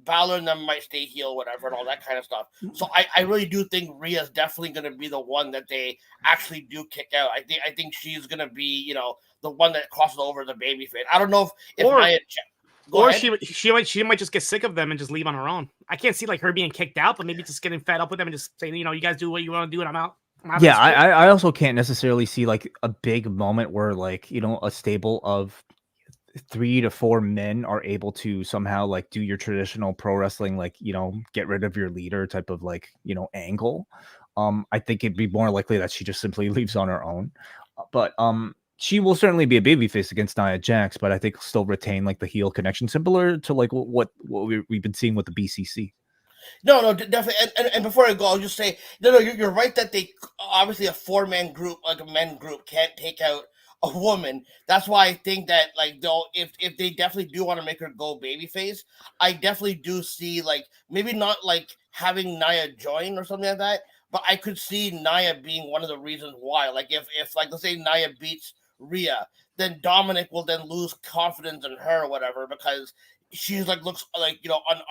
Balor and them might stay heel, whatever, and all that kind of stuff. So I really do think Rhea is definitely going to be the one that they actually do kick out. I think she's going to be, the one that crosses over the babyface. I don't know if she might just get sick of them and just leave on her own. I can't see like her being kicked out, but maybe just getting fed up with them and just saying, you guys do what you want to do, and I'm out. Yeah, I also can't necessarily see like a big moment where like a stable of 3 to 4 men are able to somehow like do your traditional pro wrestling, like get rid of your leader type of like angle. I think it'd be more likely that she just simply leaves on her own, but she will certainly be a babyface against Nia Jax, but I think still retain like the heel connection, similar to like what we've been seeing with the BCC. No, definitely. And before I go, I'll just say, no, you're right that they obviously a 4-man group, like a men group, can't take out a woman. That's why I think that like though if they definitely do want to make her go babyface, I definitely do see like maybe not like having Nia join or something like that, but I could see Nia being one of the reasons why. Like if like let's say Nia beats Rhea, then Dominic will then lose confidence in her or whatever because she's like looks like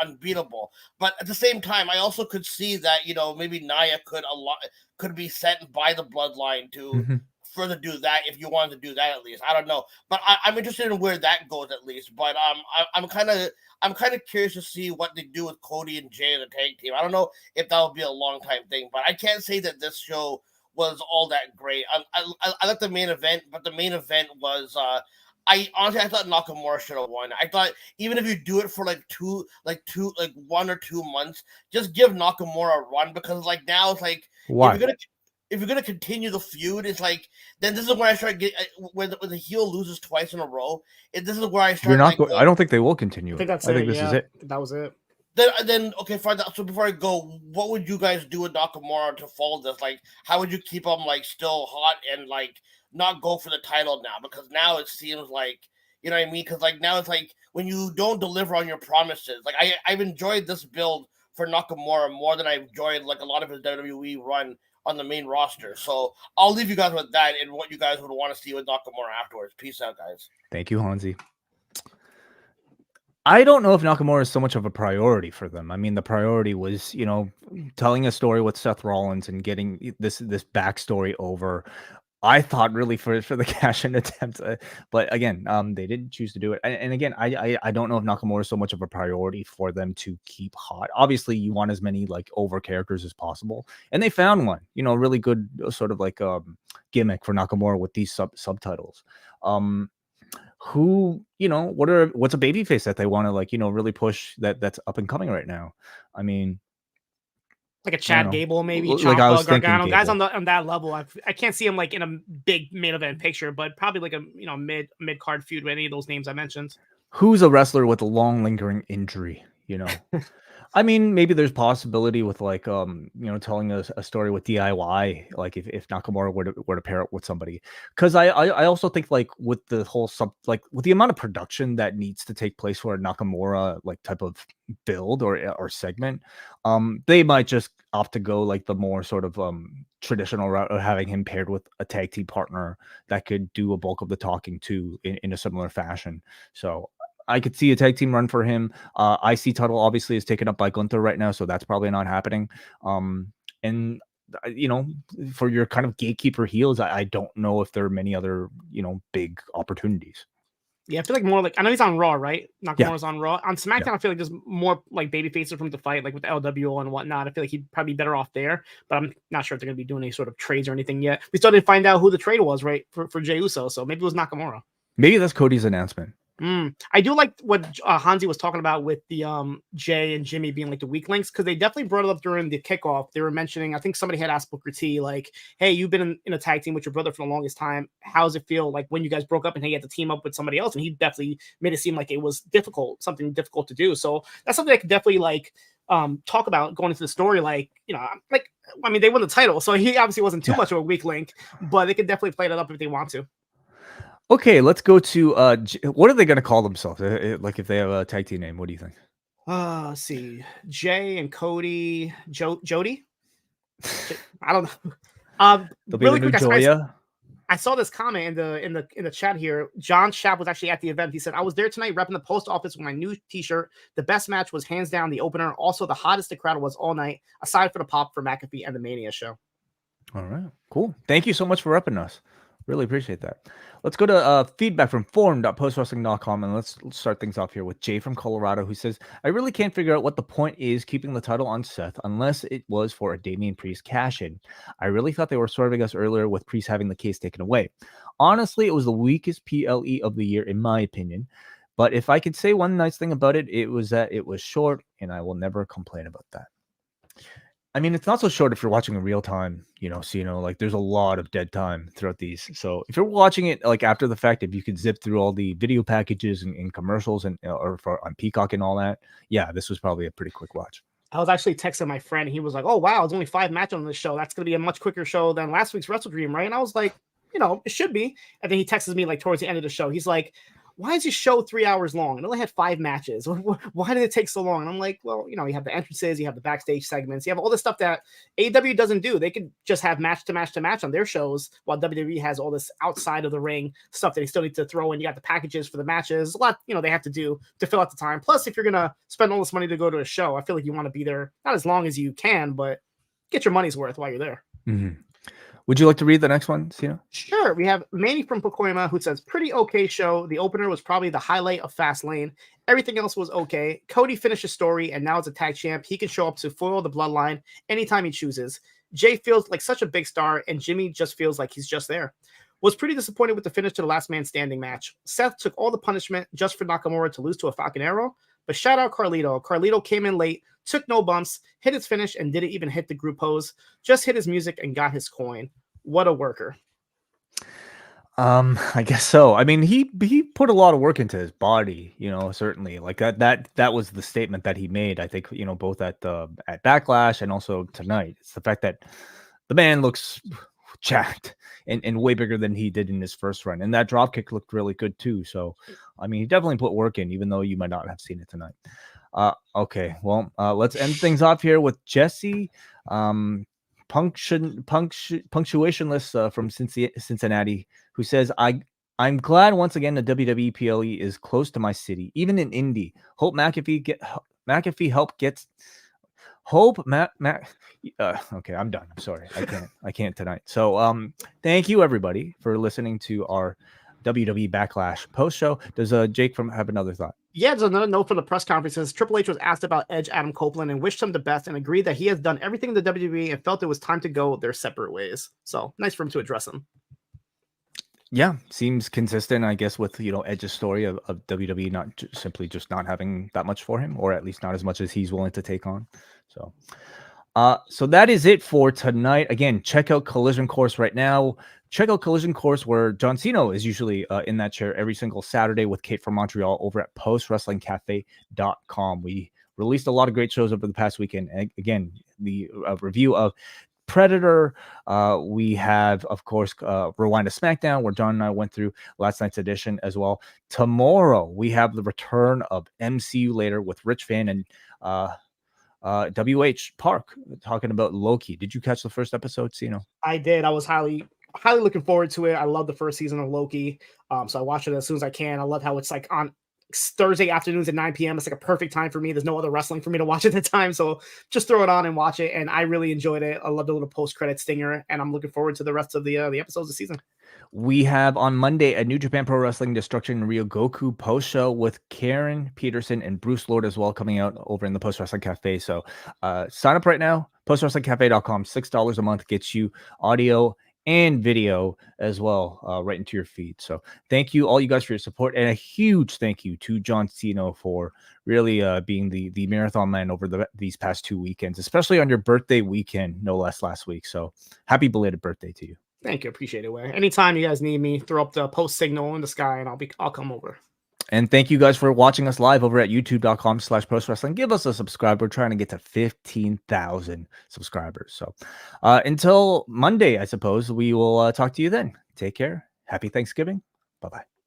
unbeatable. But at the same time, I also could see that maybe Nia could be sent by the Bloodline to further do that if you wanted to do that at least. I don't know, but I'm interested in where that goes at least. But I'm kind of curious to see what they do with Cody and Jay as a tag team. I don't know if that will be a long time thing, but I can't say that this show was all that great. I like the main event, but the main event was I thought Nakamura should have won. I thought even if you do it for like 1 or 2 months, just give Nakamura a run because like now it's like if you're gonna continue the feud, it's like then this is where I start get when the heel loses twice in a row. And this is where I start. I don't think they will continue. I think that's I think this is it. That was it. Then okay, fine. So before I go, what would you guys do with Nakamura to follow this? Like, how would you keep him like still hot and like not go for the title now? Because now it seems like what I mean. Because like now it's like when you don't deliver on your promises. Like I've enjoyed this build for Nakamura more than I've enjoyed like a lot of his WWE run on the main roster. So I'll leave you guys with that and what you guys would want to see with Nakamura afterwards. Peace out, guys. Thank you, Hansi. I don't know if Nakamura is so much of a priority for them. I mean, the priority was, telling a story with Seth Rollins and getting this backstory over. I thought really for the cash-in attempt, but again, they didn't choose to do it. And again, I don't know if Nakamura is so much of a priority for them to keep hot. Obviously, you want as many like over characters as possible, and they found one, really good sort of like gimmick for Nakamura with these subtitles. Who, what's a babyface that they want to like, really push that's up and coming right now? I mean, like a Chad Gable, maybe like I was thinking Gargano, guys Gable. on that level. I can't see him like in a big main event picture, but probably like a mid card feud with any of those names I mentioned. Who's a wrestler with a long lingering injury? I mean, maybe there's possibility with like telling a story with DIY, like if Nakamura were to pair up with somebody, because I also think like with the whole with the amount of production that needs to take place for a Nakamura like type of build or segment, they might just opt to go like the more sort of traditional route of having him paired with a tag team partner that could do a bulk of the talking too in a similar fashion. So I could see a tag team run for him. IC title obviously is taken up by Gunther right now, so that's probably not happening. And for your kind of gatekeeper heels, I don't know if there are many other big opportunities. Yeah, I feel like more like I know he's on Raw, right? Nakamura's on Raw. On SmackDown, I feel like there's more like baby faces for him to fight, like with LWO and whatnot. I feel like he'd probably be better off there, but I'm not sure if they're going to be doing any sort of trades or anything yet. We still didn't find out who the trade was, right, for Jey Uso, so maybe it was Nakamura. Maybe that's Cody's announcement. I do like what Hansi was talking about with the Jay and Jimmy being like the weak links, because they definitely brought it up during the kickoff. They were mentioning, I think somebody had asked Booker T, like, hey, you've been in a tag team with your brother for the longest time. How does it feel like when you guys broke up and he had to team up with somebody else? And he definitely made it seem like it was something difficult to do. So that's something I could definitely like talk about going into the story. Like, I mean, they won the title, so he obviously wasn't too much of a weak link, but they could definitely play that up if they want to. Okay, let's go to what are they going to call themselves? Like if they have a tag team name, what do you think? Let's see, Jay and Cody, Jody. I don't know. Really quick, I saw this comment in the chat here. John Schaap was actually at the event. He said, "I was there tonight, repping the post office with my new T-shirt. The best match was hands down the opener. Also, the hottest the crowd was all night, aside from the pop for McAfee and the Mania show." All right, cool. Thank you so much for repping us. Really appreciate that. Let's go to feedback from forum.postwrestling.com, and let's start things off here with Jay from Colorado, who says, I really can't figure out what the point is keeping the title on Seth unless it was for a Damian Priest cash-in. I really thought they were serving us earlier with Priest having the case taken away. Honestly, it was the weakest PLE of the year, in my opinion. But if I could say one nice thing about it, it was that it was short, and I will never complain about that. I mean, it's not so short if you're watching in real time, Siino, like there's a lot of dead time throughout these. So if you're watching it like after the fact, if you could zip through all the video packages and commercials and or on Peacock and all that, yeah, this was probably a pretty quick watch. I was actually texting my friend. He was like, "Oh wow, it's only 5 matches on this show. That's going to be a much quicker show than last week's Wrestle Dream, right?" And I was like, it should be. And then he texts me like towards the end of the show. He's like, why is your show 3 hours long? It only had 5 matches. Why did it take so long? And I'm like, well, you have the entrances, you have the backstage segments, you have all this stuff that AEW doesn't do. They could just have match to match to match on their shows, while WWE has all this outside of the ring stuff that they still need to throw in. You got the packages for the matches, a lot, they have to do to fill out the time. Plus, if you're gonna spend all this money to go to a show, I feel like you want to be there not as long as you can, but get your money's worth while you're there. Mm-hmm. Would you like to read the next one, Siino? Sure. We have Manny from Pacoima who says, pretty okay show. The opener was probably the highlight of Fastlane. Everything else was okay. Cody finished his story, and now as a tag champ, he can show up to foil the Bloodline anytime he chooses. Jay feels like such a big star, and Jimmy just feels like he's just there. Was pretty disappointed with the finish to the last man standing match. Seth took all the punishment just for Nakamura to lose to a Falcon Arrow, but shout out Carlito. Carlito came in late, took no bumps, hit his finish, and didn't even hit the group pose. Just hit his music and got his coin. What a worker. I guess so. I mean, he put a lot of work into his body, certainly. Like that was the statement that he made, I think, both at Backlash and also tonight. It's the fact that the man looks jacked and way bigger than he did in his first run. And that drop kick looked really good too. So, I mean, he definitely put work in, even though you might not have seen it tonight. Okay, well, let's end things off here with Jesse. Punctuationless from Cincinnati, who says, I'm glad once again the WWE PLE is close to my city, even in Indy. Hope McAfee help gets okay, I'm done. I'm sorry. I can't tonight. So thank you everybody for listening to our WWE Backlash post show. Does Jake have another thought? Yeah, there's another note from the press conferences. Triple H was asked about Edge Adam Copeland and wished him the best and agreed that he has done everything in the WWE and felt it was time to go their separate ways. So nice for him to address him. Yeah, seems consistent, I guess, with Edge's story of WWE not simply just not having that much for him, or at least not as much as he's willing to take on. So that is it for tonight. Again, check out Collision Course right now. Check out Collision Course, where John Siino is usually in that chair every single Saturday with Kate from Montreal over at postwrestlingcafe.com. We released a lot of great shows over the past weekend. And again, the review of Predator. We have, of course, Rewind to SmackDown, where John and I went through last night's edition as well. Tomorrow, we have the return of MCU Later with Rich Fan and WH Park talking about Loki. Did you catch the first episode, Siino? I did. I was highly looking forward to it. I love the first season of Loki. So I watched it as soon as I can. I love how it's like on Thursday afternoons at 9 p.m. It's like a perfect time for me. There's no other wrestling for me to watch at the time. So just throw it on and watch it. And I really enjoyed it. I love the little post-credit stinger. And I'm looking forward to the rest of the episodes of the season. We have on Monday a New Japan Pro Wrestling Destruction Ryogoku post show with Karen Peterson and Bruce Lord as well, coming out over in the Post Wrestling Cafe. So sign up right now, postwrestlingcafe.com. $6 a month gets you audio and video as well, right into your feed. So thank you all you guys for your support, and a huge thank you to John Siino for really being the marathon man over these past 2 weekends, especially on your birthday weekend, no less, last week. So happy belated birthday to you. Thank you. Appreciate it, Way. Anytime you guys need me, throw up the post signal in the sky and I'll come over. And thank you guys for watching us live over at youtube.com/postwrestling. Give us a subscribe. We're trying to get to 15,000 subscribers. So until Monday, I suppose, we will talk to you then. Take care. Happy Thanksgiving. Bye-bye.